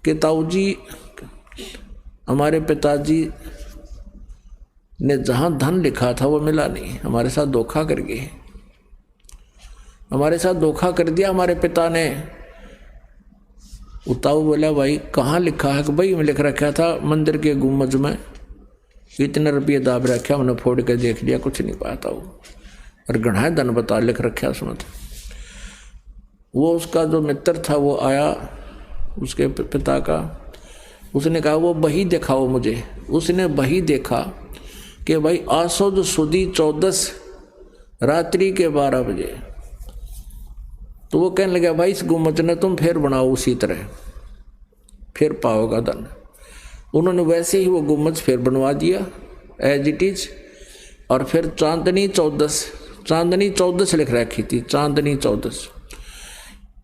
कि ताऊ जी, हमारे पिताजी ने जहाँ धन लिखा था वो मिला नहीं, हमारे साथ धोखा कर गए। हमारे साथ धोखा कर दिया हमारे पिता ने। उताऊ बोला भाई कहाँ लिखा है? कि भाई मैं लिख रखा था मंदिर के गुम्बद में, इतने रुपये दाब रखे, हमने फोड़ के देख लिया, कुछ नहीं पाता वो, और गढ़ा धन बता लिख रखा उसमें। वो उसका जो मित्र था वो आया उसके पिता का, उसने कहा वो बही दिखाओ मुझे। उसने बही देखा कि भाई आसुद सुदी 14 रात्रि के 12 बजे। तो वो कहने लगा भाई इस गुम्बद ने तुम फिर बनाओ उसी तरह, फिर पाओगा धन। उन्होंने वैसे ही वो गुम्बद फिर बनवा दिया एज इट इज। और फिर चांदनी 14 लिख रखी थी, चांदनी 14।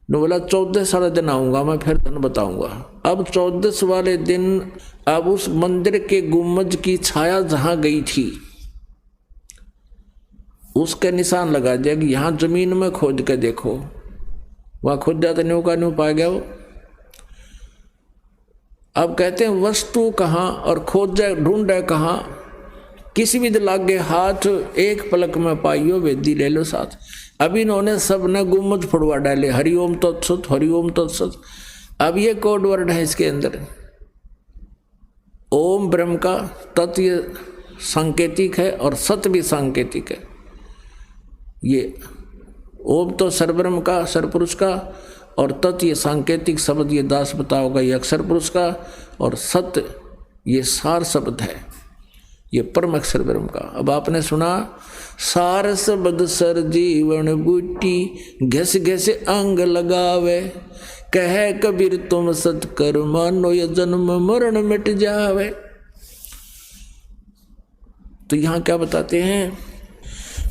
ने बोला 14 वाले दिन आऊँगा मैं, फिर धन बताऊँगा। अब 14 वाले दिन अब उस मंदिर के गुम्बद की छाया जहाँ गई थी उसके निशान लगा दिया कि यहाँ जमीन में खोद के देखो। वहाँ खोद जाता न्यू का न्यू पा गया वो। अब कहते हैं वस्तु कहाँ और खोज जाए ढूंढे कहाँ, किसी भी लागे हाथ, एक पलक में पाइयो वेदी ले लो साथ। अब इन्होंने सब ने गुम्बद फुड़वा डाले, हरिओम तत्सत हरिओम तत्सत। अब ये कोड वर्ड है इसके अंदर, ओम ब्रह्म का, तत् ये सांकेतिक है और सत भी सांकेतिक है। ये ओम तो सरब्रह्म का, सरपुरुष का, और तत् ये सांकेतिक शब्द, ये दास बता होगा, ये अक्षर पुरुष का, और सत ये सार शब्द है, ये परम अक्षर ब्रह्म का। अब आपने सुना सार शब्द सर जीवन बूटी, घस घस अंग लगावे, कहे कबीर तुम सत्कर मानो ये जन्म मरण मिट जावे। तो यहाँ क्या बताते हैं,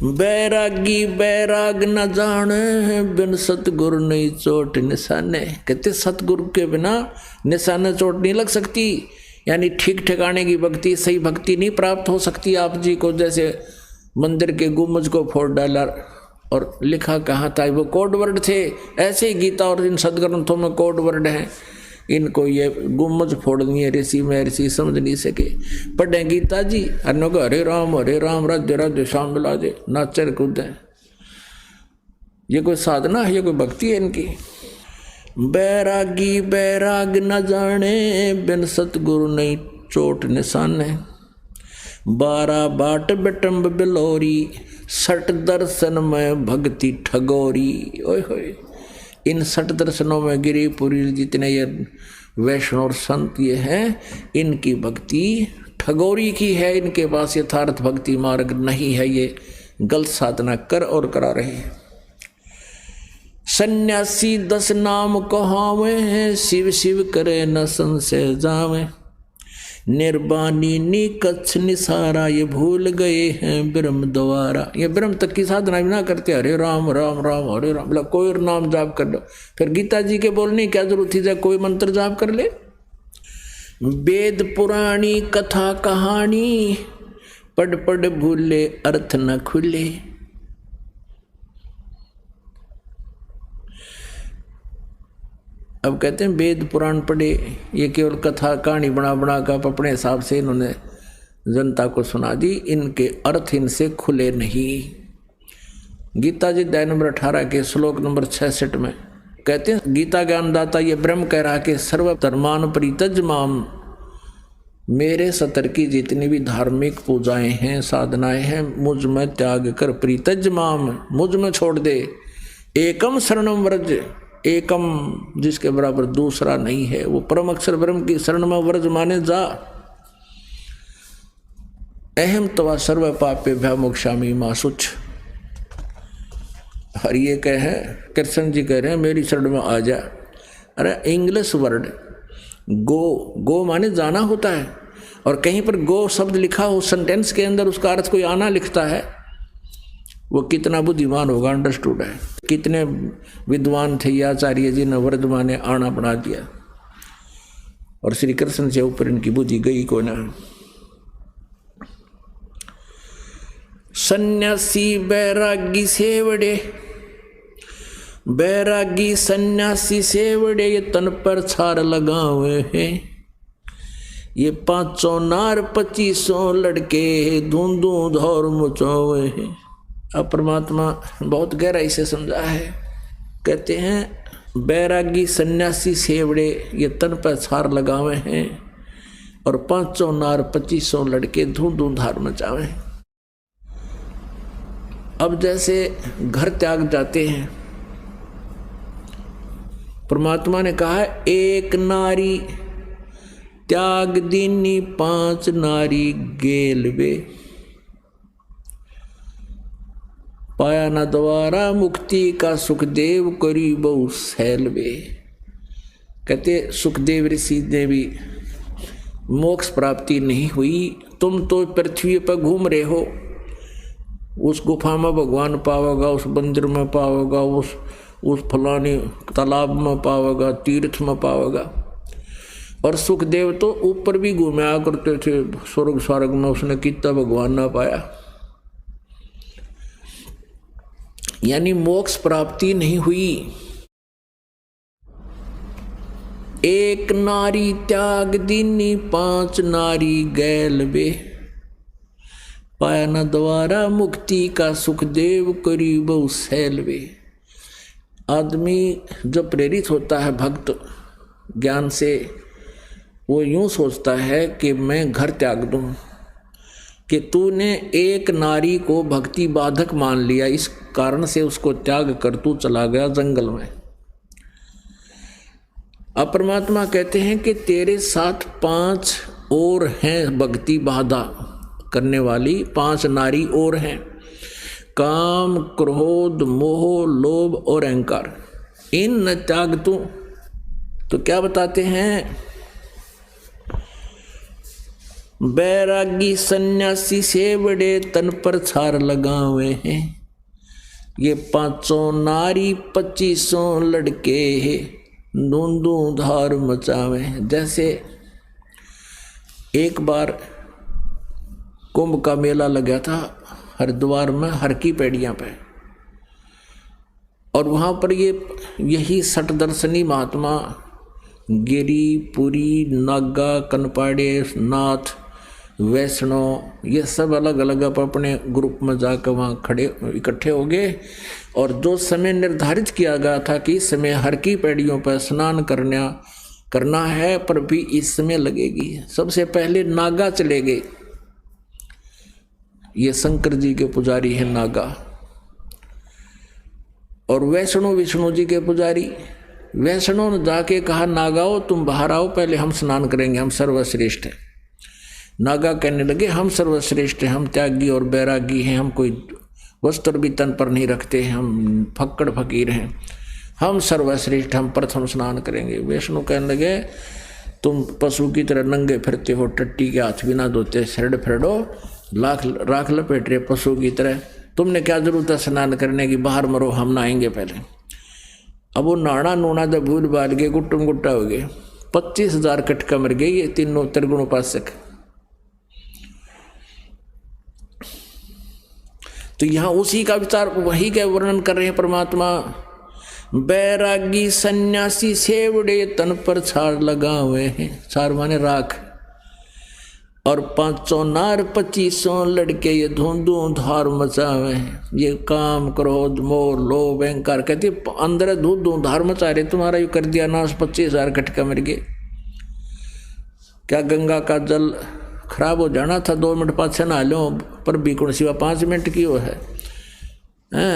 बैरागी बैराग न जाने, बिन सतगुरु नहीं चोट निशाने। कहते सतगुरु के बिना निशाने चोट नहीं लग सकती, यानी ठीक ठिकाने की भक्ति, सही भक्ति नहीं प्राप्त हो सकती आप जी को। जैसे मंदिर के गुम्बद को फोड़ डाला और लिखा कहाँ था, वो कोड वर्ड थे। ऐसे ही गीता और इन सदग्रंथों में कोड वर्ड हैं, इनको ये गुम्बद फोड़नी है, ऋषि महर्षि समझ नहीं सके। पढ़े गीता जी अन्यों को हरे राम राधे राधे श्याम मिला दे, नाचर कूदे। ये कोई साधना है, ये कोई भक्ति है इनकी। बैरागी बैराग न जाने, बिन सतगुरु नहीं चोट निशाने। 12 बाट बिटम्ब बिलोरी, सट दर्शन में भक्ति ठगोरी। ओए होए, इन 60 दर्शनों में गिरिपुरी जितने ये वैष्णव और संत ये हैं, इनकी भक्ति ठगोरी की है। इनके पास यथार्थ भक्ति मार्ग नहीं है, ये गलत साधना कर और करा रहे हैं। सन्यासी 10 नाम कहावे हैं, शिव शिव करे न संशय जावे। निर्वाणी निकच्छ निसारा, ये भूल गए हैं ब्रह्म द्वारा। ये ब्रह्म तक की साधना भी ना करते, हरे राम राम राम हरे राम, मतलब कोई और नाम जाप कर लो। फिर गीता जी के बोलने की क्या जरूरत थी, जब कोई मंत्र जाप कर ले। वेद पुराणी कथा कहानी, पढ़ पढ़ भूले अर्थ न खुले। अब कहते हैं वेद पुराण पढ़े, ये केवल कथा कहानी बना बना कर अपने हिसाब से इन्होंने जनता को सुना दी, इनके अर्थ इनसे खुले नहीं। गीता जी अध्याय नंबर 18 के श्लोक नंबर 66 में कहते हैं, गीता ज्ञानदाता ये ब्रह्म कह रहा कि सर्व धर्मान परित्यज माम, मेरे सतर की जितनी भी धार्मिक पूजाएं हैं साधनाएं हैं मुझ में त्याग कर, परित्यज माम मुझ में छोड़ दे। एकम शरणम व्रज, एकम जिसके बराबर दूसरा नहीं है, वो परम अक्षर ब्रह्म की शरण में व्रज माने जा। अहम तवा सर्व पापे भ्या मोक्षामी मां सुच। और ये कहे कृष्ण जी कह रहे हैं मेरी शरण में आ जा। अरे इंग्लिश वर्ड गो, गो माने जाना होता है, और कहीं पर गो शब्द लिखा हो सेंटेंस के अंदर, उसका अर्थ कोई आना लिखता है, वो कितना बुद्धिमान होगा, अंडरस्टूड है। कितने विद्वान थे ये आचार्य जी ने व्रज माने आना बना दिया, और श्री कृष्ण से ऊपर इनकी बुद्धि गई को ना। सन्यासी बैरागी सेवड़े, बैरागी सन्यासी सेवड़े, ये तन पर छार लगावे हैं। ये 500 नार 2500 लड़के धूं धूं धौर मचावे हैं। अब परमात्मा बहुत गहराई से समझा है। कहते हैं बैरागी सन्यासी सेवड़े ये तन पर छार लगावे हैं और 500 नार 2500 लड़के धूम धूम धार मचावे हैं। अब जैसे घर त्याग जाते हैं, परमात्मा ने कहा एक नारी त्याग दीनी 5 नारी गेलवे, पाया न द्वारा मुक्ति का सुखदेव करी बहु सैलवे। कहते सुखदेव ऋषि ने भी मोक्ष प्राप्ति नहीं हुई, तुम तो पृथ्वी पर घूम रहे हो, उस गुफा में भगवान पाओगा, उस मंदिर में पाओगा, उस फलानी तालाब में पाओगा, तीर्थ में पाओगा। और सुखदेव तो ऊपर भी घूमया करते थे, स्वर्ग स्वर्ग में उसने कितना भगवान ना पाया। यानी मोक्ष प्राप्ति नहीं हुई। एक नारी त्याग दीनी 5 नारी गैलवे, पाया न द्वारा मुक्ति का सुखदेव करी बहु सैलवे। आदमी जब प्रेरित होता है भक्त ज्ञान से, वो यूं सोचता है कि मैं घर त्याग दूं, कि तूने एक नारी को भक्ति बाधक मान लिया, इस कारण से उसको त्याग कर तू चला गया जंगल में। अब परमात्मा कहते हैं कि तेरे साथ 5 और हैं भक्ति बाधा करने वाली, 5 नारी और हैं। काम क्रोध मोह लोभ और अहंकार, इन न त्याग तू। तो क्या बताते हैं, बैरागी सन्यासी सेवड़े तन पर छार लगावे हैं, ये 500 नारी 2500 लड़के धूंधू धार मचावे। जैसे एक बार कुंभ का मेला लगा था हरिद्वार में हर की पैड़ियाँ पे, और वहाँ पर यही सटदर्शनी महात्मा गिरी पुरी नागा कनपाड़े नाथ वैष्णव ये सब अलग अलग अपने ग्रुप में जाकर वहाँ खड़े इकट्ठे हो गए। और जो समय निर्धारित किया गया था कि इस समय हर की पैड़ियों पर स्नान करना है, पर भी इस समय लगेगी। सबसे पहले नागा चले गए, ये शंकर जी के पुजारी हैं नागा, और वैष्णो विष्णु जी के पुजारी। वैष्णो ने जाके कहा नागाओ तुम बाहर आओ, पहले हम स्नान करेंगे, हम सर्वश्रेष्ठ हैं। नागा कहने लगे हम सर्वश्रेष्ठ हैं, हम त्यागी और बैरागी हैं, हम कोई वस्त्र भी तन पर नहीं रखते हैं, हम फक्कड़ फकीर हैं, हम सर्वश्रेष्ठ, हम प्रथम स्नान करेंगे। वैष्णो कहने लगे तुम पशु की तरह नंगे फिरते हो, टट्टी के हाथ बिना धोते शरड फिरडो राख लपेट रहे पशु की तरह, तुमने क्या जरूरत है स्नान करने की, बाहर मरो, हम नहाएंगे पहले। अब वो नाड़ा नूना जब भूल बाल गए, गुट्टुम गुट्टा हो गए, 25,000 कटका मर गए ये तीनों त्रिगुण उपासक। तो यहाँ उसी का विचार वही का वर्णन कर रहे हैं परमात्मा। बैरागी सन्यासी सेवड़े तन पर छार लगावे हैं, छार माने राख, और 500 नार 2500 लड़के ये धूम धार मचावे हैं। ये काम क्रोध मोह लोभ अहंकार, कहते अंदर धूम धार मचा रहे, तुम्हारा यू कर दिया नाश, 25,000 कटका मर गए। क्या गंगा का जल खराब हो जाना था, 2 मिनट पाछे नहा लो, पर बीकुण सिवा 5 मिनट की वो है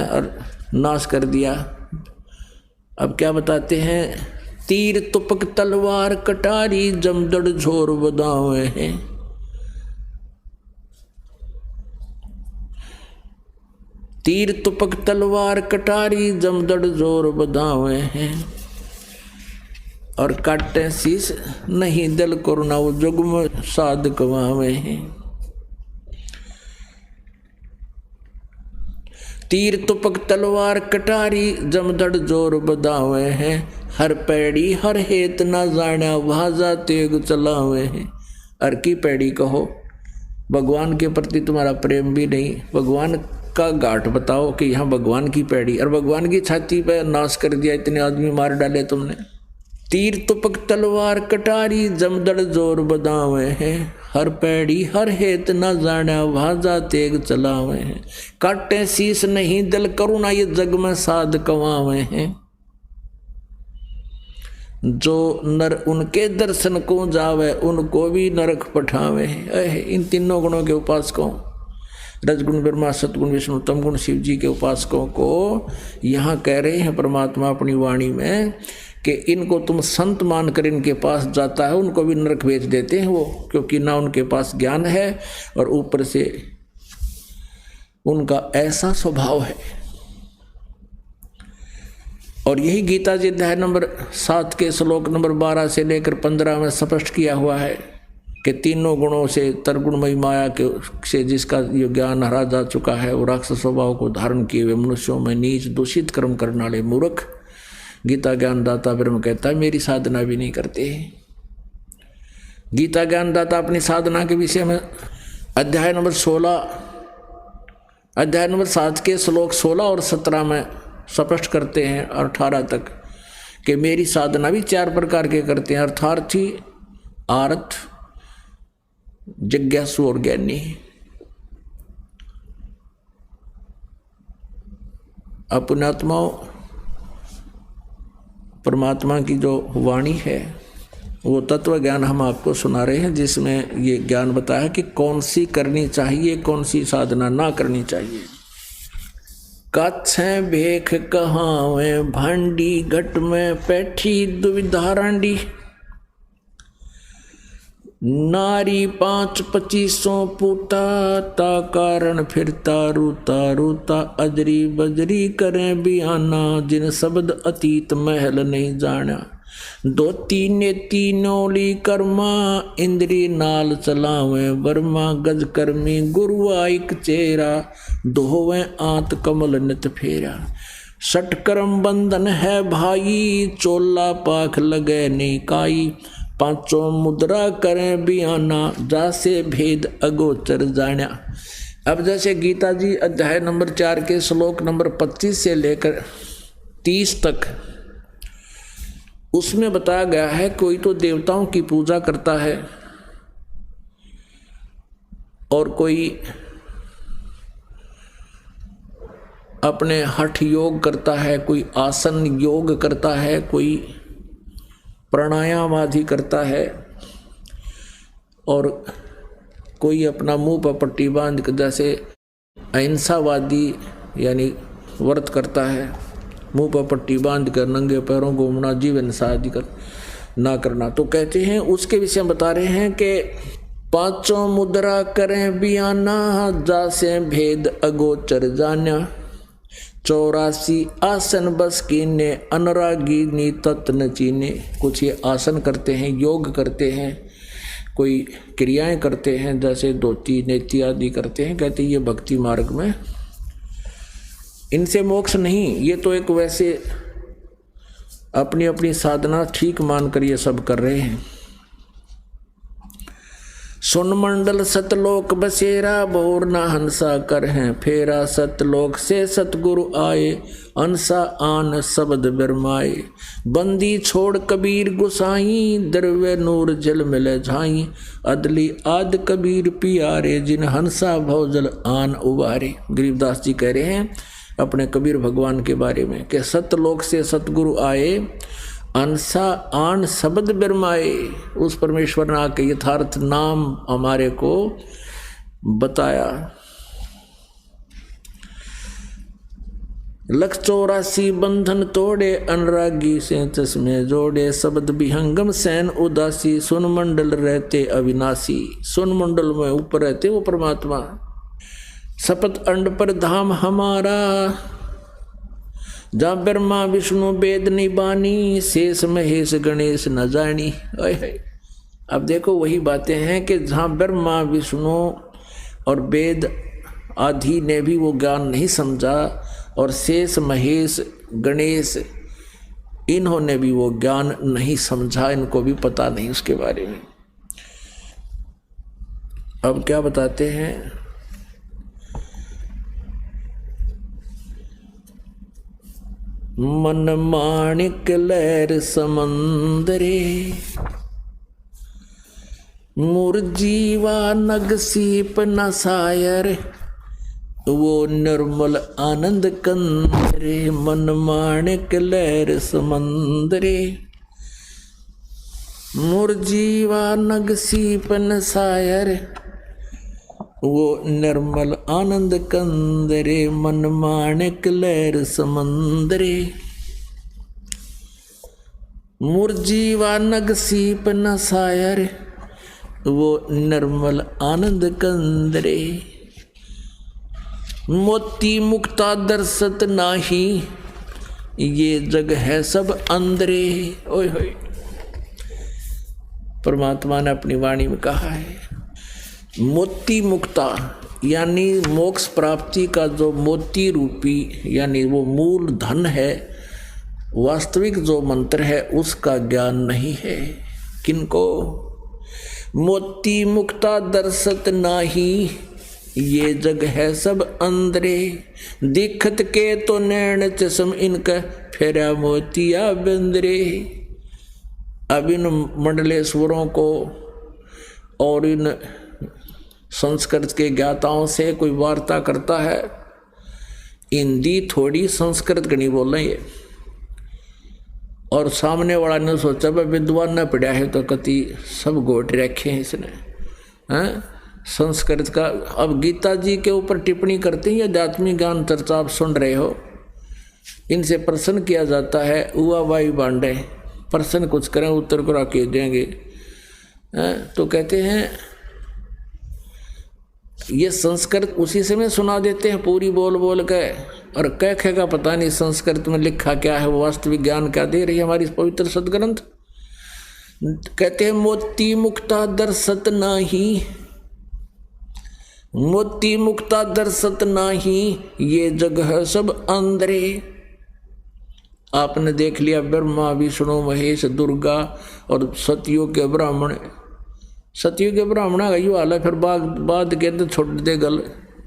और नाश कर दिया। अब क्या बताते हैं, तीर तुपक तलवार कटारी जमदड़ झोर बदावे हैं। तीर तुपक तलवार कटारी जमदड़ जोर बदावे हैं, और काटे शीस नहीं दिल कोरोना वो जुगम साध कवावे हैं। तीर तुपक तलवार कटारी जमदड़ जोर बदावे हैं, हर पैड़ी हर हेत ना जाना भाजा तेग चलावे हैं। हर की पैड़ी कहो, भगवान के प्रति तुम्हारा प्रेम भी नहीं, भगवान का घाट बताओ कि यहाँ भगवान की पैड़ी, और भगवान की छाती पे नाश कर दिया, इतने आदमी मार डाले तुमने। तीर तुपक तलवार कटारी जमदड़ जोर बदावे हैं, हर पैड़ी हर हेत न जाना भाजा तेग चलावे हैं। काटे शीस नहीं दिल करुणा ये जग में साध कमावे हैं। जो नर उनके दर्शन को जावे उनको भी नरक पठावे हैं। इन तीनों गुणों के उपासकों, रजगुण ब्रह्मा, सतगुण विष्णु, तमगुण शिव जी के उपासकों को यहाँ कह रहे हैं परमात्मा अपनी वाणी में कि इनको तुम संत मानकर इनके पास जाता है उनको भी नरक भेज देते हैं वो, क्योंकि ना उनके पास ज्ञान है और ऊपर से उनका ऐसा स्वभाव है। और यही गीता जी अध्याय नंबर 7 के श्लोक नंबर 12 से लेकर 15 में स्पष्ट किया हुआ है कि तीनों गुणों से तरगुणमयी माया के से जिसका ये ज्ञान हरा जा चुका है वो राक्षस स्वभाव को धारण किए हुए मनुष्यों में नीच दूषित कर्म करने वाले मूर्ख, गीता ज्ञानदाता ब्रह्म कहता है मेरी साधना भी नहीं करते। गीता ज्ञानदाता अपनी साधना के विषय में अध्याय नंबर 7 के श्लोक 16 और 17 में स्पष्ट करते हैं और 18 तक कि मेरी साधना भी 4 प्रकार के करते हैं, अर्थार्थी, आर्थ, जिज्ञासु और ज्ञानी। अपने आत्माओं परमात्मा की जो वाणी है वो तत्व ज्ञान हम आपको सुना रहे हैं, जिसमें ये ज्ञान बताया कि कौन सी करनी चाहिए, कौन सी साधना ना करनी चाहिए। काछे भेख कहावे भांडी, घट में पैठी दुविधा रांडी। नारी 5-25 पूता, ता कारण फिरता रूता रूता। अजरी बजरी करें बियाना, जिन शब्द अतीत महल नहीं जाना। दोती नेती नौली कर्मा, इंद्री नाल चलावे वर्मा। गज कर्मी गुरुआइक चेहरा, दोवे आंत कमल नित फेरा। सटकर्म बंधन है भाई, चोला पाख लगे निकाई। 5 मुद्रा करें बियाना, जासे भेद अगोचर जाना। अब जैसे गीता जी अध्याय नंबर 4 के श्लोक नंबर 25 से लेकर 30 तक उसमें बताया गया है कोई तो देवताओं की पूजा करता है और कोई अपने हठ योग करता है, कोई आसन योग करता है, कोई प्राणायाम आदि करता है और कोई अपना मुंह पर पट्टी बांध कर जैसे अहिंसावादी यानी व्रत करता है, मुंह पर पट्टी बांध कर नंगे पैरों घूमना, जीवन आदि कर ना करना। तो कहते हैं उसके विषय बता रहे हैं कि 5 मुद्रा करें बियाना, जासे भेद अगोचर जाना। 84 आसन बस कीने, अनुरागिनी तत्न चीने। कुछ ये आसन करते हैं, योग करते हैं, कोई क्रियाएं करते हैं जैसे धोती नेति आदि करते हैं। कहते हैं ये भक्ति मार्ग में इनसे मोक्ष नहीं, ये तो एक वैसे अपनी अपनी साधना ठीक मानकर ये सब कर रहे हैं। सुन मंडल सतलोक बसेरा, भोर ना हंसा कर हैं फेरा। सतलोक से सतगुरु आए, हंसा आन शब्द बिरमाए। बंदी छोड़ कबीर गुसाई, द्रव्य नूर जल मिले झाई। अदली आद कबीर पियारे, जिन हंसा भवजल आन उबारे। गरीबदास जी कह रहे हैं अपने कबीर भगवान के बारे में कि सतलोक से सतगुरु आए, अंसा आन शब्द बिरमाए। उस परमेश्वर ने आके यथार्थ नाम हमारे को बताया। 184 बंधन तोड़े, अनुरागी से चश्मे जोड़े। शब्द विहंगम सैन उदासी, सुन मंडल रहते अविनाशी। सुन मंडल में ऊपर रहते वो परमात्मा। सपत अंड पर धाम हमारा, जहाँ ब्रह्मा विष्णु वेद निबानी। शेष महेश गणेश न जानी। अब देखो वही बातें हैं कि जहाँ ब्रह्मा विष्णु और वेद आदि ने भी वो ज्ञान नहीं समझा और शेष महेश गणेश इन्होंने भी वो ज्ञान नहीं समझा, इनको भी पता नहीं उसके बारे में। अब क्या बताते हैं, मन माणिक लहर समंदरे। मुरजीवा नग सीप न सायर, वो निर्मल आनंद कंदरे, मन माणिक लहर समंदरे। मुरजीवा नग सीप न सायर, वो निर्मल आनंद कंदरे, मन माणिक लहर समंदरे। मुरजीवा नग सीप न सायर, वो निर्मल आनंद कंदरे। मोती मुक्ता दर्शत नाही, ये जग है सब अंदरे। ओए होए, परमात्मा ने अपनी वाणी में कहा है, मोती मुक्ता यानी मोक्ष प्राप्ति का जो मोती रूपी यानी वो मूल धन है, वास्तविक जो मंत्र है उसका ज्ञान नहीं है। किनको? मोती मुक्ता दर्शत नाही, ये जग है सब अंदरे। दिखत के तो नैन चश्म इनका, फेरा मोतिया बंदरे। अब इन मंडलेश्वरों को और इन संस्कृत के ज्ञाताओं से कोई वार्ता करता है, हिंदी थोड़ी संस्कृत घनी बोल रही है, और सामने वाला ने सोचा भाई विद्वान न पढ़ा है तो कति सब गोट रखे हैं इसने, हैं संस्कृत का। अब गीता जी के ऊपर टिप्पणी करते हैं, आध्यात्मिक ज्ञान चर्चा आप सुन रहे हो, इनसे प्रश्न किया जाता है, उआ वाई बांडे, प्रश्न कुछ करें उत्तर को रखे देंगे, तो कहते हैं ये संस्कृत उसी समय सुना देते हैं पूरी बोल बोल के, और कह का पता नहीं संस्कृत में लिखा क्या है, वास्तविक ज्ञान क्या दे रही है हमारी पवित्र सदग्रंथ। कहते हैं मोती मुक्ता दर्शत नाही, मोती मुक्ता दर्शत नाही, ये जग है सब अंदरे। आपने देख लिया ब्रह्मा विष्णु महेश दुर्गा और सतयुग के ब्राह्मण, सतयुग के ब्राह्मण का यू हाल है, फिर बाद के अंदर छोड़ दे गल,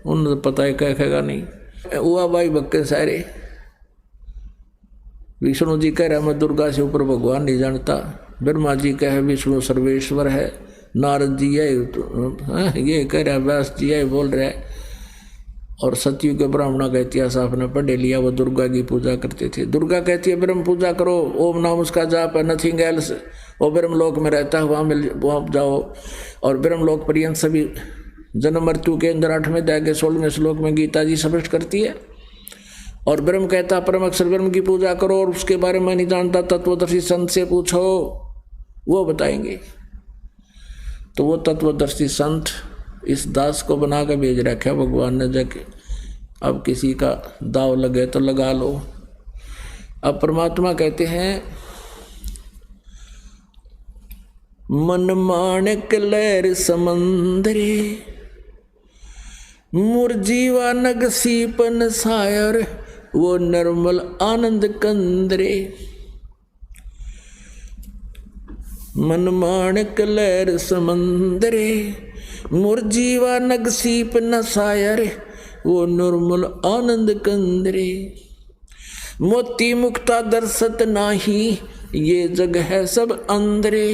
उन्हें पता है कहेगा नहीं। हुआ भाई बक्के सारे, विष्णु जी कह रहे मैं दुर्गा से ऊपर भगवान नहीं जानता, ब्रह्मा जी कहे विष्णु सर्वेश्वर है, नारद जी है ये कह रहा, व्यास जी है बोल रहे, और सतयुग के ब्राह्मणों का इतिहास आपने पढ़ लिया, वो दुर्गा की पूजा करते थे। दुर्गा कहती है ब्रह्म पूजा करो, ओम नाम उसका जाप है, नथिंग एल्स, वो ब्रह्मलोक में रहता है, वहाँ जाओ। और ब्रह्मलोक पर्यंत सभी जन्म मृत्यु के अंदर 8वें अध्याय के 16वें श्लोक में गीता जी स्पष्ट करती है। और ब्रह्म कहता परम अक्षर ब्रह्म की पूजा करो, और उसके बारे में नहीं जानता तत्वदर्शी संत से पूछो, वो बताएंगे। तो वो तत्वदर्शी संत इस दास को बना के भेज रखा भगवान ने, जाके अब किसी का दाव लगे तो लगा लो। अब परमात्मा कहते हैं मन माणिक लहर समंदरे, मुरजीवा नग सीपन सायर, वो निर्मल आनंद कंदरे। मन माणिक लहर समंदरे, मुरजीवा नग सीप न सायर, वो निर्मल आनंद कंदरे। मोती मुक्ता दर्शत नाही, ये जग है सब अंदरे।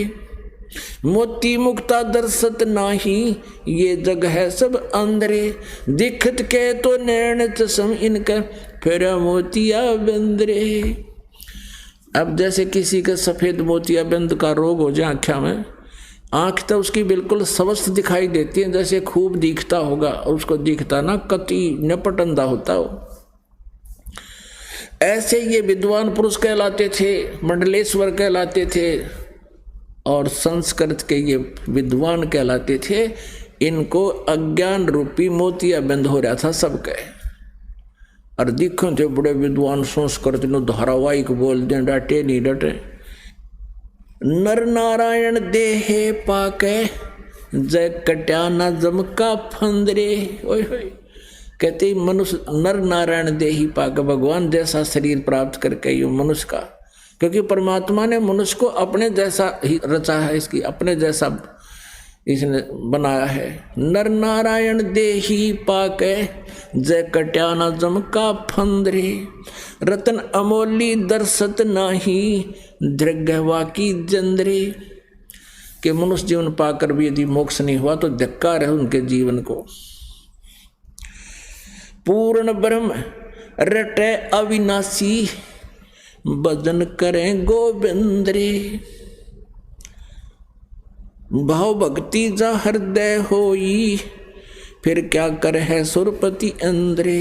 मोती मुक्ता दर्शत नाही, ये जग है सब अंदरे। दिखत के तो नैन चश्म इनका, फेरा मोतिया बंदरे। अब जैसे किसी का सफेद मोतिया बंद का रोग हो जाए आँखा में, आँख तो उसकी बिल्कुल स्वस्थ दिखाई देती है, जैसे खूब दिखता होगा, और उसको दिखता ना कति नपट अंधा होता हो। ऐसे ये विद्वान पुरुष कहलाते थे, मंडलेश्वर कहलाते थे, और संस्कृत के ये विद्वान कहलाते थे। इनको अज्ञान रूपी मोतिया बंद हो रहा था सबके, और दिखो थे बड़े विद्वान संस्कृत नो धारावाहिक बोल दें, डटे नहीं डटे। नर नारायण देहे पाके, जय कट्या न जम का फंदरे। ओए होए, कहते मनुष्य नर नारायण देही पाके, भगवान जैसा शरीर प्राप्त करके ये मनुष्य का, क्योंकि परमात्मा ने मनुष्य को अपने जैसा ही रचा है, इसकी अपने जैसा इसने बनाया है। नर नारायण देही पाके, जय कट्या न जम का फंदरे। रतन अमोली दर्शत नाही, दृग्वा की जंदरे। कि मनुष्य जीवन पाकर भी यदि मोक्ष नहीं हुआ तो धिक्कार है उनके जीवन को। पूर्ण ब्रह्म रटे अविनाशी, भजन करें गोविंद रे। भाव भक्ति जा हृदय होई, फिर क्या कर है सुरपति इंद्रे।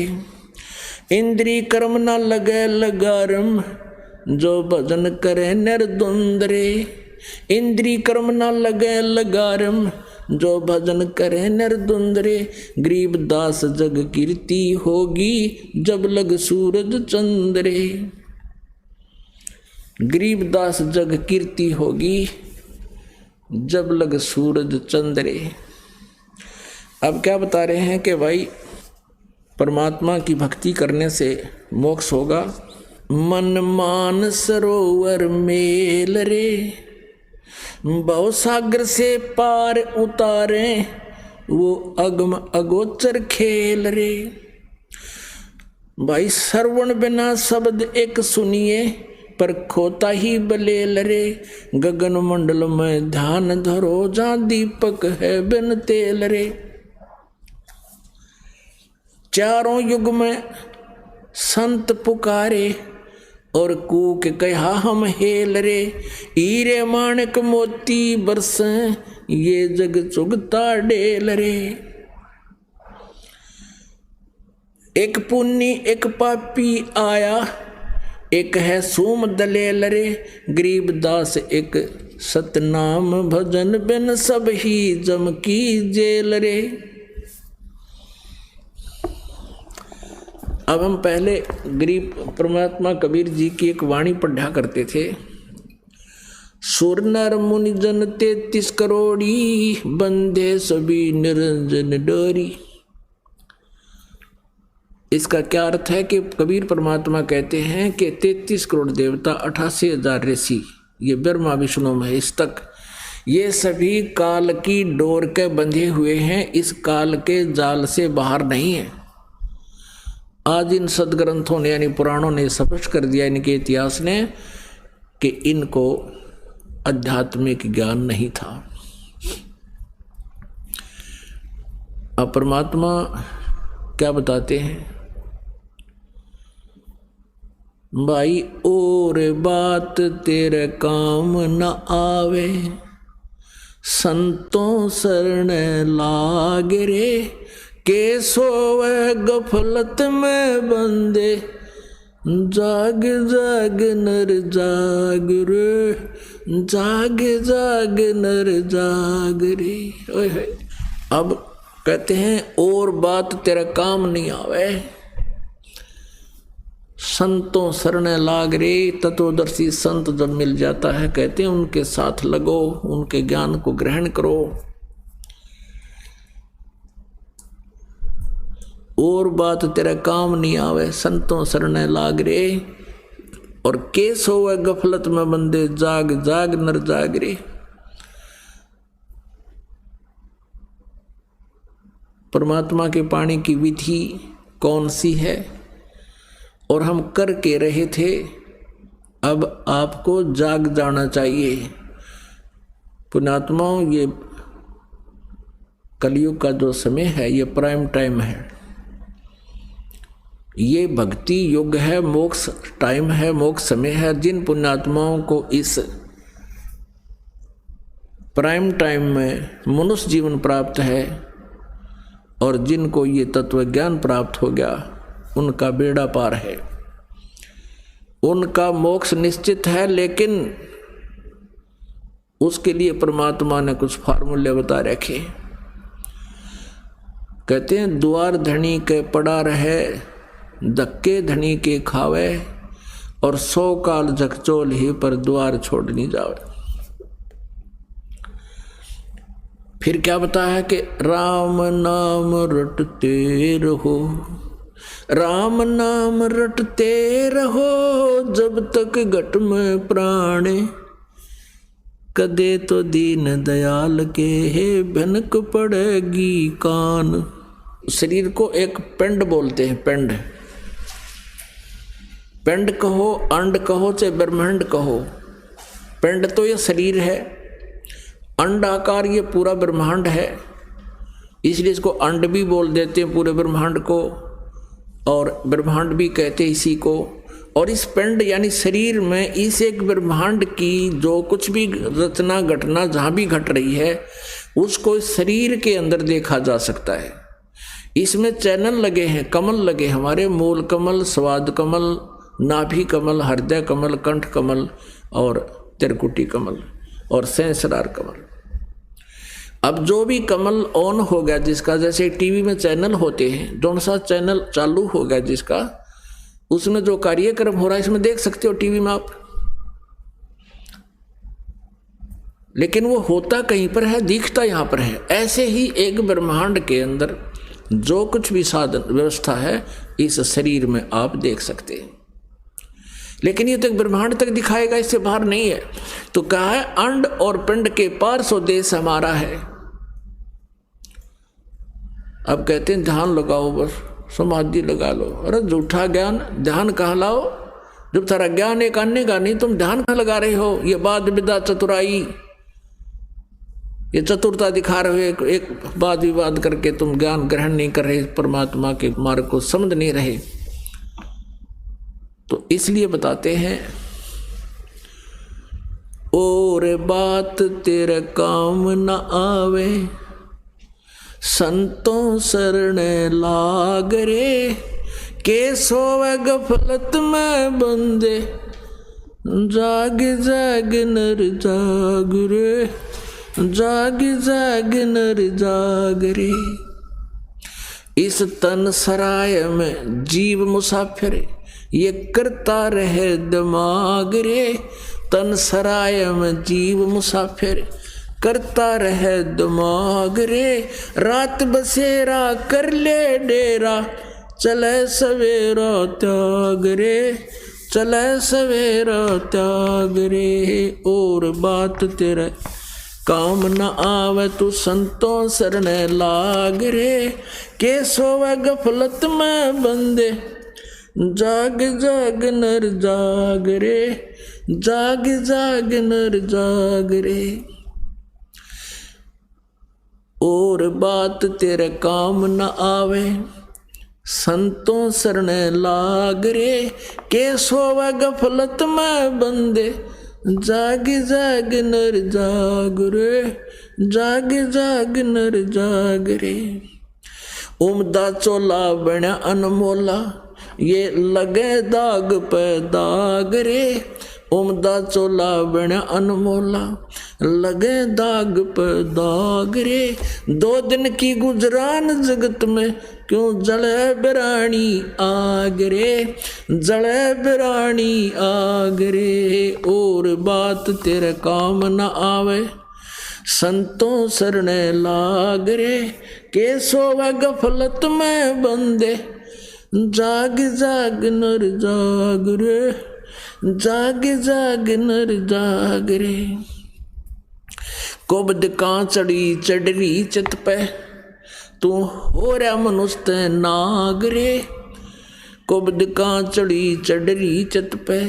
इंद्री कर्म न लगे लगारम, जो भजन करे निर्द्वंद रे। इंद्री कर्म न लगे लगारम, जो भजन करे निर्द्वंद रे। गरीबदास जग कीर्ति होगी, जब लग सूरज चंद्रे। गरीबदास जग कीर्ति होगी, जब लग सूरज चंद्रे। अब क्या बता रहे हैं कि भाई परमात्मा की भक्ति करने से मोक्ष होगा। मन मान सरोवर मेल रे, भव सागर से पार उतारे, वो अगम अगोचर खेल रे। भाई श्रवण बिना शब्द एक सुनिए, पर खोता ही बलेल रे। गगन मंडल में ध्यान धरो, जा दीपक है बिन तेल रे। चारों युग में संत पुकारे, और कूक कहा हम हेल रे। हीरे माणक मोती बरसे, ये जग चुगता डेल रे। एक पुन्नी एक पापी आया, एक है सूम दलेल रे। गरीबदास एक सतनाम भजन बिन, सब ही जम की जेल रे। अब हम पहले गरीब परमात्मा कबीर जी की एक वाणी पढ़ा करते थे। सुर नर मुनि जन 33 करोड़ी, बंदे सभी निरंजन डोरी। इसका क्या अर्थ है कि कबीर परमात्मा कहते हैं कि 33 करोड़ देवता, 88,000 ऋषि, ये ब्रह्मा विष्णु महेश तक, ये सभी काल की डोर के बंधे हुए हैं, इस काल के जाल से बाहर नहीं है। आज इन सदग्रंथों ने यानी पुराणों ने स्पष्ट कर दिया, इनके इतिहास ने, कि इनको आध्यात्मिक ज्ञान नहीं था। अब परमात्मा क्या बताते हैं, भाई और बात तेरे काम न आवे, संतों शरण लाग रे। के सोवे गफलत में बंदे, जाग जाग नर जाग रे, जाग जाग नर जाग रे। अब कहते हैं और बात तेरा काम नहीं आवे, संतों शरण लाग रे। तत्वदर्शी संत जब मिल जाता है, कहते हैं उनके साथ लगो, उनके ज्ञान को ग्रहण करो। और बात तेरा काम नहीं आवे, संतों शरण लाग रे। और केस होवे गफलत में बंदे, जाग जाग नर जाग रे। परमात्मा के पाने की विधि कौन सी है, और हम कर के रहे थे, अब आपको जाग जाना चाहिए। पुण्यात्माओं, ये कलयुग का जो समय है, ये प्राइम टाइम है, ये भक्ति युग है, मोक्ष टाइम है, मोक्ष समय है। जिन पुण्यात्माओं को इस प्राइम टाइम में मनुष्य जीवन प्राप्त है और जिनको ये तत्व ज्ञान प्राप्त हो गया, उनका बेड़ा पार है, उनका मोक्ष निश्चित है। लेकिन उसके लिए परमात्मा ने कुछ फार्मूले बता रखे। कहते हैं द्वार धनी के पड़ा रहे, धक्के धनी के खावे, और 100 काल झकझोल ही पर द्वार छोड़ नहीं जावे। फिर क्या बताया कि राम नाम रटते रहो, राम नाम रटते रहो, जब तक घट में प्राणे, कदे तो दीन दयाल के भनक पड़ेगी कान। शरीर को एक पिंड बोलते हैं, पिंड। पिंड कहो, अंड कहो, चाहे ब्रह्मांड कहो, पिंड तो ये शरीर है। अंडाकार ये पूरा ब्रह्मांड है, इसलिए इसको अंड भी बोल देते हैं पूरे ब्रह्मांड को, और ब्रह्मांड भी कहते हैं इसी को। और इस पिंड यानी शरीर में इस एक ब्रह्मांड की जो कुछ भी रचना घटना जहाँ भी घट रही है उसको इस शरीर के अंदर देखा जा सकता है। इसमें चैनल लगे हैं, कमल लगे, हमारे मूल कमल, स्वाद कमल, नाभि कमल, हृदय कमल, कंठ कमल और त्रिकुटी कमल और सहस्रार कमल। अब जो भी कमल ऑन हो गया जिसका, जैसे टीवी में चैनल होते हैं, जौन सा चैनल चालू हो गया जिसका, उसमें जो कार्यक्रम हो रहा है इसमें देख सकते हो टीवी में आप, लेकिन वो होता कहीं पर है, दिखता यहाँ पर है। ऐसे ही एक ब्रह्मांड के अंदर जो कुछ भी साधन व्यवस्था है इस शरीर में आप देख सकते हैं, लेकिन ये तो एक ब्रह्मांड तक दिखाएगा, इससे बाहर नहीं है। तो कहा है अंड और पिंड के पार सो देश हमारा है। अब कहते हैं ध्यान लगाओ, बस समाधि लगा लो। अरे झूठा ज्ञान, ध्यान कहाँ लाओ जब तारा ज्ञान एक अन्य का नहीं, तुम ध्यान कहाँ लगा रहे हो? ये बात विदा चतुराई, ये चतुरता दिखा रहे हो, एक वाद विवाद करके तुम ज्ञान ग्रहण नहीं कर रहे, परमात्मा के मार्ग को समझ नहीं रहे। तो इसलिए बताते हैं, और बात तेरे काम न आवे, संतों शरण लाग रे, के सोवे गफलत में बंदे, जाग जाग नर जाग रे, जाग जाग नर जाग रे। इस तन सराय में जीव मुसाफिर, ये करता रहे दिमाग रे। तन सराय में जीव मुसाफिर, करता रहे दिमाग रे। रात बसेरा कर ले डेरा, चले सवेरा त्याग रे, चले सवेरा त्याग रे। और बात तेरे काम न आवे, तू संतों शरण लाग रे, के सोवे गफलत में बंदे, जाग जाग नर जाग रे, जाग जाग नर जाग रे। और बात तेरे काम न आवे, संतों शरण लाग रे, के सोवे गफलत में बंदे, जाग जाग नर जाग रे, जाग जाग नर जाग रे। उमदा चोला बना अनमोला, ये लगे दाग पे दाग रे। उमदा चोला बना अनमोला, लगे दाग पे दाग रे। 2 दिन की गुजरान जगत में, क्यों जले बिरानी आग रे, जले बिरानी आग रे। और बात तेरे काम न आवे, संतों शरण लाग रे, के सोवे गफलत में बंदे, जाग जाग नर जाग रे, जाग जाग नर जाग रे। कुबद कांचड़ी चढ़री चित पे, तू हो रहा मनुष्य नाग रे। कुबद कांचड़ी चढ़री चित पे,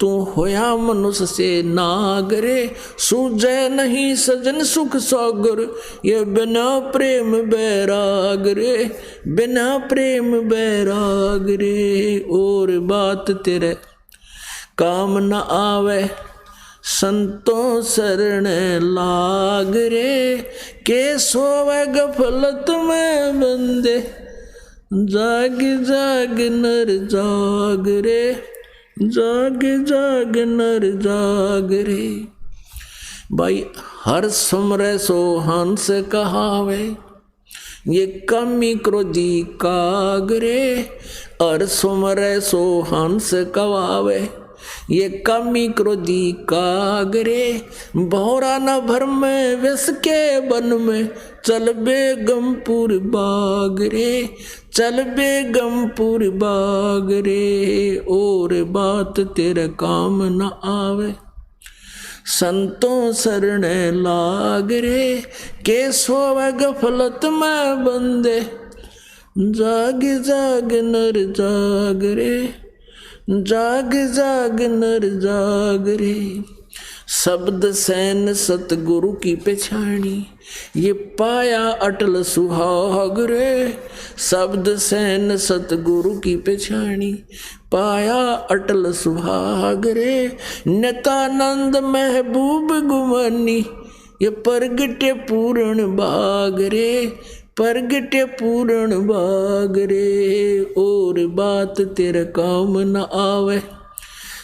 तू होया मनुष्य से नाग रे। सूझे नहीं सजन सुख सागर, ये बिना प्रेम बैराग रे, बिना प्रेम बैराग रे। और बात तेरे काम न आवे, संतों शरण लाग रे, के सोवे गफलत में बंदे, जाग जाग नर जाग रे, जाग जाग नर जाग रे। भाई हर सुमरे सो हंस कहावे, ये कमी क्रोधी काग रे। हर सुमरे सो हंस कहावे, ये कमी क्रोधी काग रे। भौरा न भर में विष के वन में, चल बेगमपुर बाग रे, चल बेगमपुर बाग रे। और बात तेरे काम न आवे, संतों शरण लाग रे, के सोवे गफलत में बंदे, जाग जाग नर जाग रे, जाग जाग नर जाग रे। शब्द सैन सतगुरु की पेछाणी, ये पाया अटल सुहाग रे। शब्द सैन सतगुरु की पेछाणी, पाया अटल सुहाग रे। नित्यानंद महबूब गुमानी, ये परगटे पूर्ण बाग रे। परगटे पूर्ण बाग रे। और बात तेरे काम न आवे,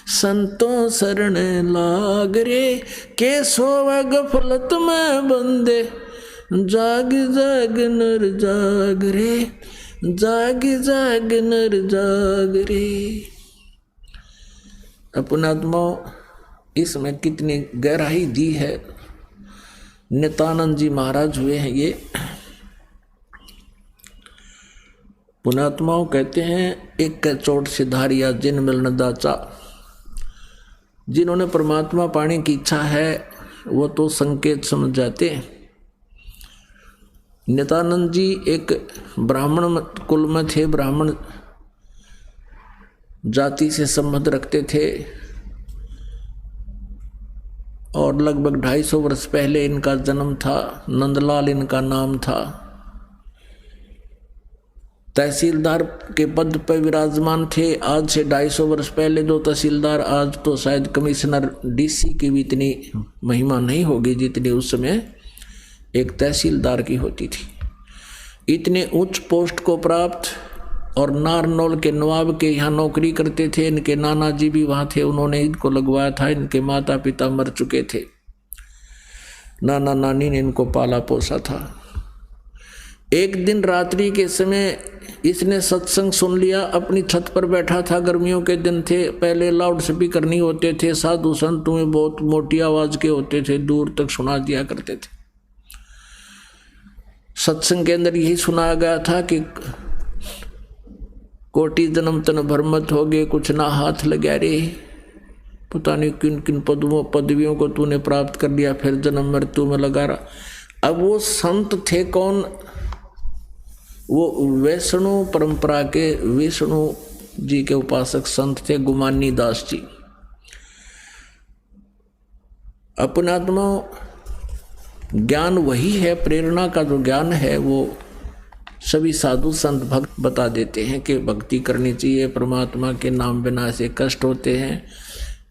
संतों शरण लाग रे। के सोवे गफलत में बंदे, जाग जाग नर जाग रे। जाग जाग नर जाग रे। अपनात्मा इसमें कितनी गहराई दी है। नित्यानंद जी महाराज हुए हैं ये। पुणात्माओं कहते हैं एक के चोट से धारिया जिन मिलन दाचा। जिन्होंने परमात्मा पाने की इच्छा है वो तो संकेत समझ जाते हैं। नित्यानंद जी एक ब्राह्मण कुल में थे, ब्राह्मण जाति से संबंध रखते थे और लगभग 250 वर्ष पहले इनका जन्म था। नंदलाल इनका नाम था। तहसीलदार के पद पर विराजमान थे। आज से 250 वर्ष पहले जो तहसीलदार, आज तो शायद कमिश्नर डीसी की भी इतनी महिमा नहीं होगी जितनी उस समय एक तहसीलदार की होती थी। इतने उच्च पोस्ट को प्राप्त, और नारनौल के नवाब के यहाँ नौकरी करते थे। इनके नाना जी भी वहाँ थे, उन्होंने इनको लगवाया था। इनके माता पिता मर चुके थे, नाना नानी ने इनको पाला पोसा था। एक दिन रात्रि के समय इसने सत्संग सुन लिया। अपनी छत पर बैठा था, गर्मियों के दिन थे, पहले लाउड स्पीकर नहीं होते थे, साधु संत में बहुत मोटी आवाज के होते थे, दूर तक सुना दिया करते थे। सत्संग के अंदर यही सुनाया गया था कि कोटि जन्म तन भरमत हो गए, कुछ ना हाथ लगा रे। पता नहीं किन किन पदवियों को तूने प्राप्त कर लिया, फिर जन्म मृत्यु में लगा रहा। अब वो संत थे कौन? वो वैष्णु परंपरा के विष्णु जी के उपासक संत थे, गुमानी दास जी। अपनात्मा ज्ञान वही है, प्रेरणा का जो ज्ञान है वो सभी साधु संत भक्त बता देते हैं कि भक्ति करनी चाहिए, परमात्मा के नाम बिना ऐसे कष्ट होते हैं,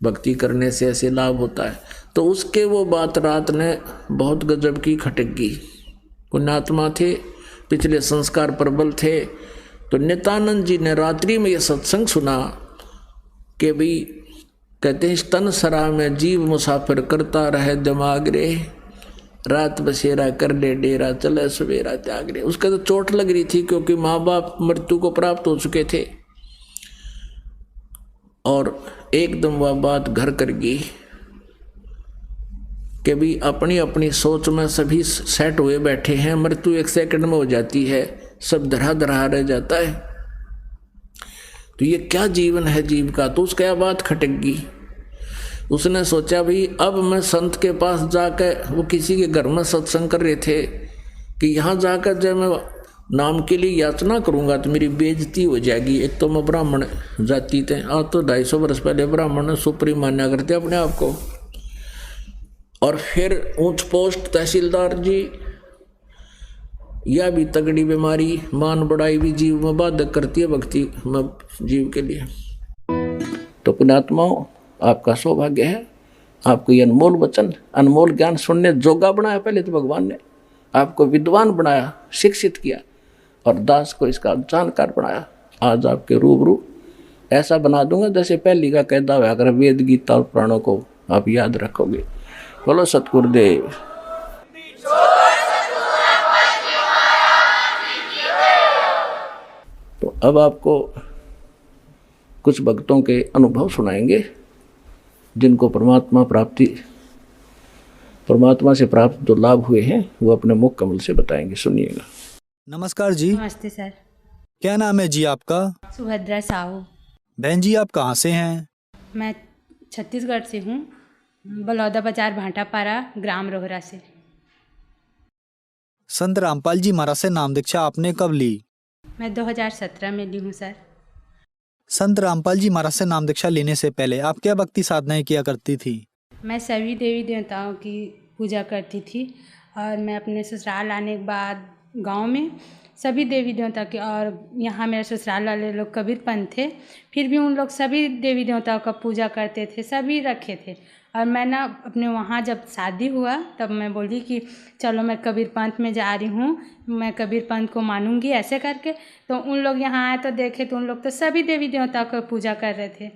भक्ति करने से ऐसे लाभ होता है। तो उसके वो बात रात ने बहुत गजब की खटक गई। पुण्यात्मा थे, पिछले संस्कार प्रबल थे। तो नित्यानंद जी ने रात्रि में ये सत्संग सुना कि भाई कहते हैं स्तन सरा में जीव मुसाफिर करता रहे दिमाग रे, रात बसेरा कर ले डेरा चले सवेरा त्याग रे। उसका तो चोट लग रही थी क्योंकि माँ बाप मृत्यु को प्राप्त हो चुके थे, और एकदम वह बात घर कर गई कि भी अपनी अपनी सोच में सभी सेट हुए बैठे हैं। मृत्यु 1 सेकंड में हो जाती है, सब धरा धरा रह जाता है। तो ये क्या जीवन है जीव का? तो उसका बात खटक गई। उसने सोचा भाई अब मैं संत के पास जाकर, वो किसी के घर में सत्संग कर रहे थे, कि यहाँ जाकर जब मैं नाम के लिए याचना करूँगा तो मेरी बेइज्जती हो जाएगी। एक तो मैं ब्राह्मण जाति थे, आज तो 250 वर्ष पहले ब्राह्मण सुप्रीम मान्या करते अपने आप को, और फिर ऊंच पोस्ट तहसीलदार जी, यह भी तगड़ी बीमारी, मान बढ़ाई भी जीव में बाधक करती है भक्ति में जीव के लिए। तो पुण्यात्माओं, आपका सौभाग्य है, आपको ये अनमोल वचन, अनमोल ज्ञान सुनने जोगा बनाया। पहले तो भगवान ने आपको विद्वान बनाया, शिक्षित किया, और दास को इसका जानकार बनाया। आज आपके रूबरू ऐसा बना दूंगा जैसे पहली का कहता हुआ, अगर वेद गीता और पुराणों को आप याद रखोगे। बोलो सतगुरुदेव। तो अब आपको कुछ भक्तों के अनुभव सुनाएंगे जिनको परमात्मा से प्राप्त जो लाभ हुए हैं वो अपने मुख कमल से बताएंगे। सुनिएगा। नमस्कार जी। नमस्ते सर। क्या नाम है जी आपका? सुभद्रा साहू। बहन जी आप कहाँ से हैं? मैं छत्तीसगढ़ से हूँ, बलौदा बाजार भाटापारा, ग्राम रोहरा से। संत रामपाल जी महाराज से नाम दीक्षा आपने कब ली? मैं 2017 में ली हूँ सर। संत रामपाल जी महाराज से नाम दीक्षा लेने से पहले आप क्या भक्ति साधनाएं किया करती थी? मैं सभी देवी देवताओं की पूजा करती थी और मैं अपने ससुराल आने के बाद गांव में सभी देवी देवता के, और यहाँ मेरे ससुराल वाले लोग कबीरपंथ थे, फिर भी उन लोग सभी देवी देवताओं का पूजा करते थे, सभी रखे थे। और मैं ना अपने वहाँ जब शादी हुआ तब मैं बोली कि चलो मैं कबीरपंथ में जा रही हूँ, मैं कबीरपंथ को मानूंगी ऐसे करके। तो उन लोग यहाँ आए तो देखे तो उन लोग तो सभी देवी देवताओं का पूजा कर रहे थे।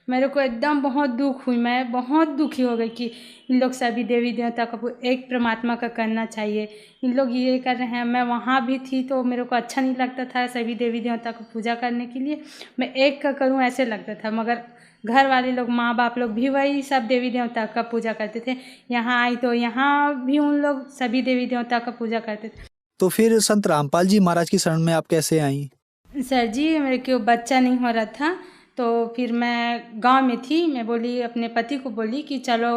मेरे को एकदम बहुत दुख हुई, मैं बहुत दुखी हो गई कि इन लोग सभी देवी देवता का एक परमात्मा का करना चाहिए, इन लोग ये कर रहे हैं। मैं वहाँ भी थी तो मेरे को अच्छा नहीं लगता था सभी देवी देवता को पूजा करने के लिए, मैं एक का करूँ ऐसे लगता था। मगर घर वाले लोग, माँ बाप लोग भी वही सब देवी देवता का पूजा करते थे। यहाँ आई तो यहाँ भी उन लोग सभी देवी देवता का पूजा करते थे। तो फिर संत रामपाल जी महाराज की शरण में आप कैसे आई? सर जी, मेरे को बच्चा नहीं हो रहा था तो फिर मैं गांव में थी, मैं बोली अपने पति को बोली कि चलो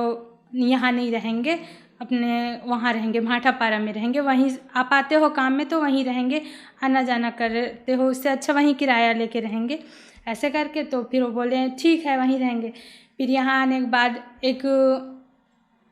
यहाँ नहीं रहेंगे, अपने वहाँ रहेंगे, भाटापारा में रहेंगे, वहीं आप आते हो काम में तो वहीं रहेंगे, आना जाना करते हो, उससे अच्छा वहीं किराया लेके रहेंगे ऐसे करके। तो फिर वो बोले ठीक है वहीं रहेंगे। फिर यहाँ आने के बाद एक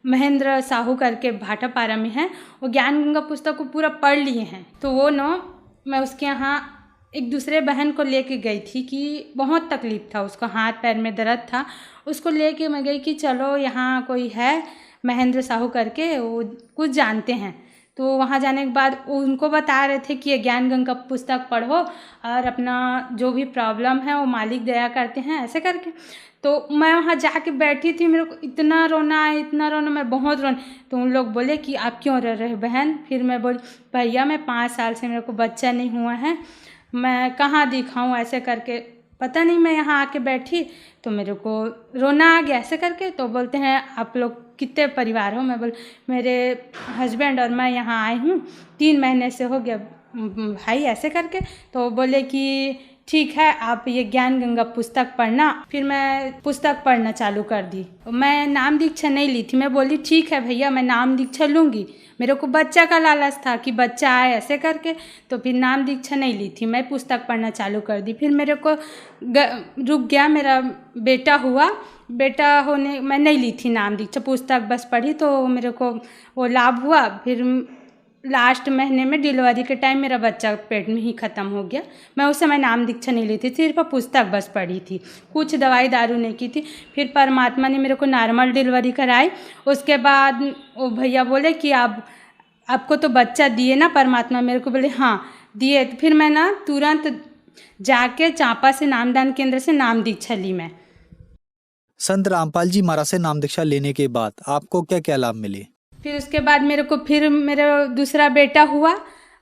महेंद्र साहू करके भाटापारा में है, वो ज्ञान गंगा पुस्तक को पूरा पढ़ लिए हैं। तो वो मैं उसके यहाँ एक दूसरे बहन को लेके गई थी कि बहुत तकलीफ़ था उसको, हाथ पैर में दर्द था, उसको लेके मैं गई कि चलो यहाँ कोई है महेंद्र साहू करके, वो कुछ जानते हैं। तो वहाँ जाने के बाद उनको बता रहे थे कि ये ज्ञान गंगा पुस्तक पढ़ो और अपना जो भी प्रॉब्लम है वो मालिक दया करते हैं ऐसे करके। तो मैं वहाँ जाके बैठी थी, मेरे को इतना रोना आया, इतना रोना, मैं बहुत रोना। तो उन लोग बोले कि आप क्यों रो रहे हो बहन? फिर मैं बोली भैया मैं 5 साल से मेरे को बच्चा नहीं हुआ है, मैं कहाँ दिखाऊं ऐसे करके। पता नहीं मैं यहाँ आके बैठी तो मेरे को रोना आ गया ऐसे करके। तो बोलते हैं आप लोग कितने परिवार हो? मैं बोल मेरे हस्बैंड और मैं यहाँ आई हूँ 3 महीने से हो गया भाई ऐसे करके। तो बोले कि ठीक है आप ये ज्ञान गंगा पुस्तक पढ़ना। फिर मैं पुस्तक पढ़ना चालू कर दी। मैं नाम दीक्षा नहीं ली थी, मैं बोली ठीक है भैया मैं नाम दीक्षा लूँगी, मेरे को बच्चा का लालच था कि बच्चा आए ऐसे करके। तो फिर नाम दीक्षा नहीं ली थी, मैं पुस्तक पढ़ना चालू कर दी। फिर मेरे को रुक गया, मेरा बेटा हुआ, बेटा होने मैं नहीं ली थी नाम दीक्षा, पुस्तक बस पढ़ी तो मेरे को वो लाभ हुआ। फिर लास्ट महीने में डिलीवरी के टाइम मेरा बच्चा पेट में ही ख़त्म हो गया। मैं उस समय नाम दीक्षा नहीं ली थी, सिर्फ पुस्तक बस पढ़ी थी, कुछ दवाई दारू नहीं की थी। फिर परमात्मा ने मेरे को नॉर्मल डिलीवरी कराई। उसके बाद वो भैया बोले कि आपको तो बच्चा दिए ना परमात्मा? मेरे को बोले हाँ दिए। तो फिर मैं ना तुरंत जाके चांपा से नामदान केंद्र से नाम दीक्षा ली। मैं संत रामपाल जी महाराज से नाम दीक्षा लेने के बाद आपको क्या क्या लाभ मिले? फिर उसके बाद मेरे को फिर मेरा दूसरा बेटा हुआ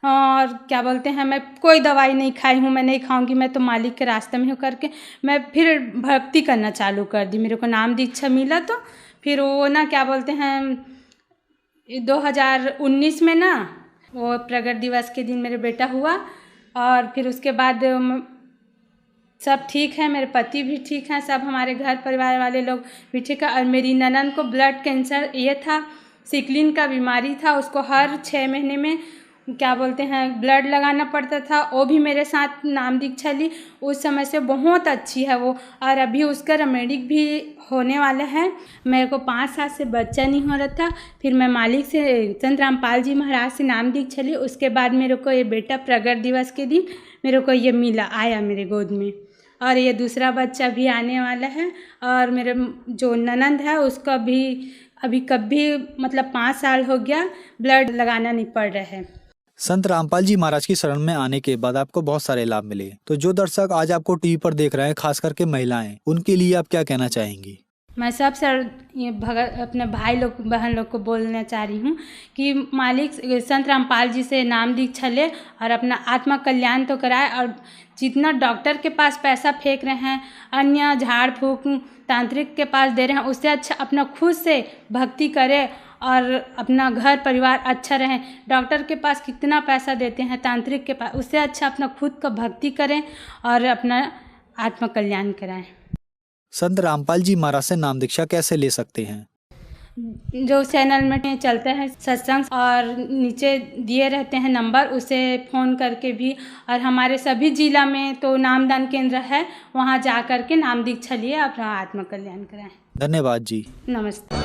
और क्या बोलते हैं, मैं कोई दवाई नहीं खाई हूँ, मैं नहीं खाऊंगी, मैं तो मालिक के रास्ते में हूँ करके मैं फिर भक्ति करना चालू कर दी। मेरे को नाम दीक्षा मिला तो फिर वो ना क्या बोलते हैं 2019 में ना वो प्रगट दिवस के दिन मेरे बेटा हुआ। और फिर उसके बाद सब ठीक है, मेरे पति भी ठीक हैं, सब हमारे घर परिवार वाले लोग भी ठीक है। और मेरी ननद को ब्लड कैंसर ये था, सिकलिन का बीमारी था, उसको हर 6 महीने में क्या बोलते हैं ब्लड लगाना पड़ता था। वो भी मेरे साथ नाम दीक्षा ली, उस समय से बहुत अच्छी है वो। और अभी उसका रेमेडिक भी होने वाला है। मेरे को 5 साल से बच्चा नहीं हो रहा था, फिर मैं मालिक से संत रामपाल जी महाराज से नाम दीक्षा ली। उसके बाद मेरे को ये बेटा प्रगट दिवस के दिन मेरे को ये मिला, आया मेरे गोद में। और ये दूसरा बच्चा भी आने वाला है। और मेरे जो ननद है उसका भी अभी कभी मतलब 5 साल हो गया ब्लड लगाना नहीं पड़ रहा है। संत रामपाल जी महाराज की शरण में आने के बाद आपको बहुत सारे लाभ मिले। तो जो दर्शक आज आपको टीवी पर देख रहे हैं, खास करके महिलाएं, उनके लिए आप क्या कहना चाहेंगी? मैं सबसे ये अपने भाई लोग बहन लोग को बोलना चाह रही हूँ कि मालिक संत रामपाल जी से नाम दीक्षा ले और अपना आत्मा कल्याण तो कराए। और जितना डॉक्टर के पास पैसा फेंक रहे हैं, अन्य झाड़ फूक तांत्रिक के पास दे रहे हैं, उससे अच्छा अपना खुद से भक्ति करे और अपना घर परिवार अच्छा रहे। डॉक्टर के पास कितना पैसा देते हैं, तांत्रिक के पास, उससे अच्छा अपना खुद का भक्ति करें और अपना आत्मा कल्याण कराएं। संत रामपाल जी महाराज से नाम दीक्षा कैसे ले सकते हैं? जो चैनल में चलते हैं सत्संग और नीचे दिए रहते हैं नंबर, उसे फ़ोन करके भी, और हमारे सभी जिला में तो नामदान केंद्र है, वहाँ जा कर के नाम दीक्षा लिए अपना आत्मा कल्याण कराएं। धन्यवाद जी। नमस्ते।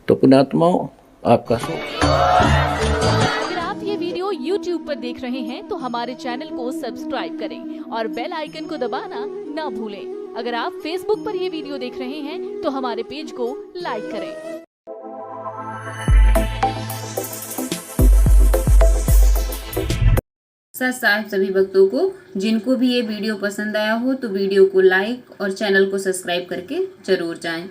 तो पुण्यात्माओं, आपका अगर आप ये वीडियो YouTube पर देख रहे हैं तो हमारे चैनल को सब्सक्राइब करें और बेल आइकन को दबाना ना भूलें। अगर आप Facebook पर ये वीडियो देख रहे हैं तो हमारे पेज को लाइक करें। सत साहिब सभी भक्तों को, जिनको भी ये वीडियो पसंद आया हो तो वीडियो को लाइक और चैनल को सब्सक्राइब करके जरूर जाएं।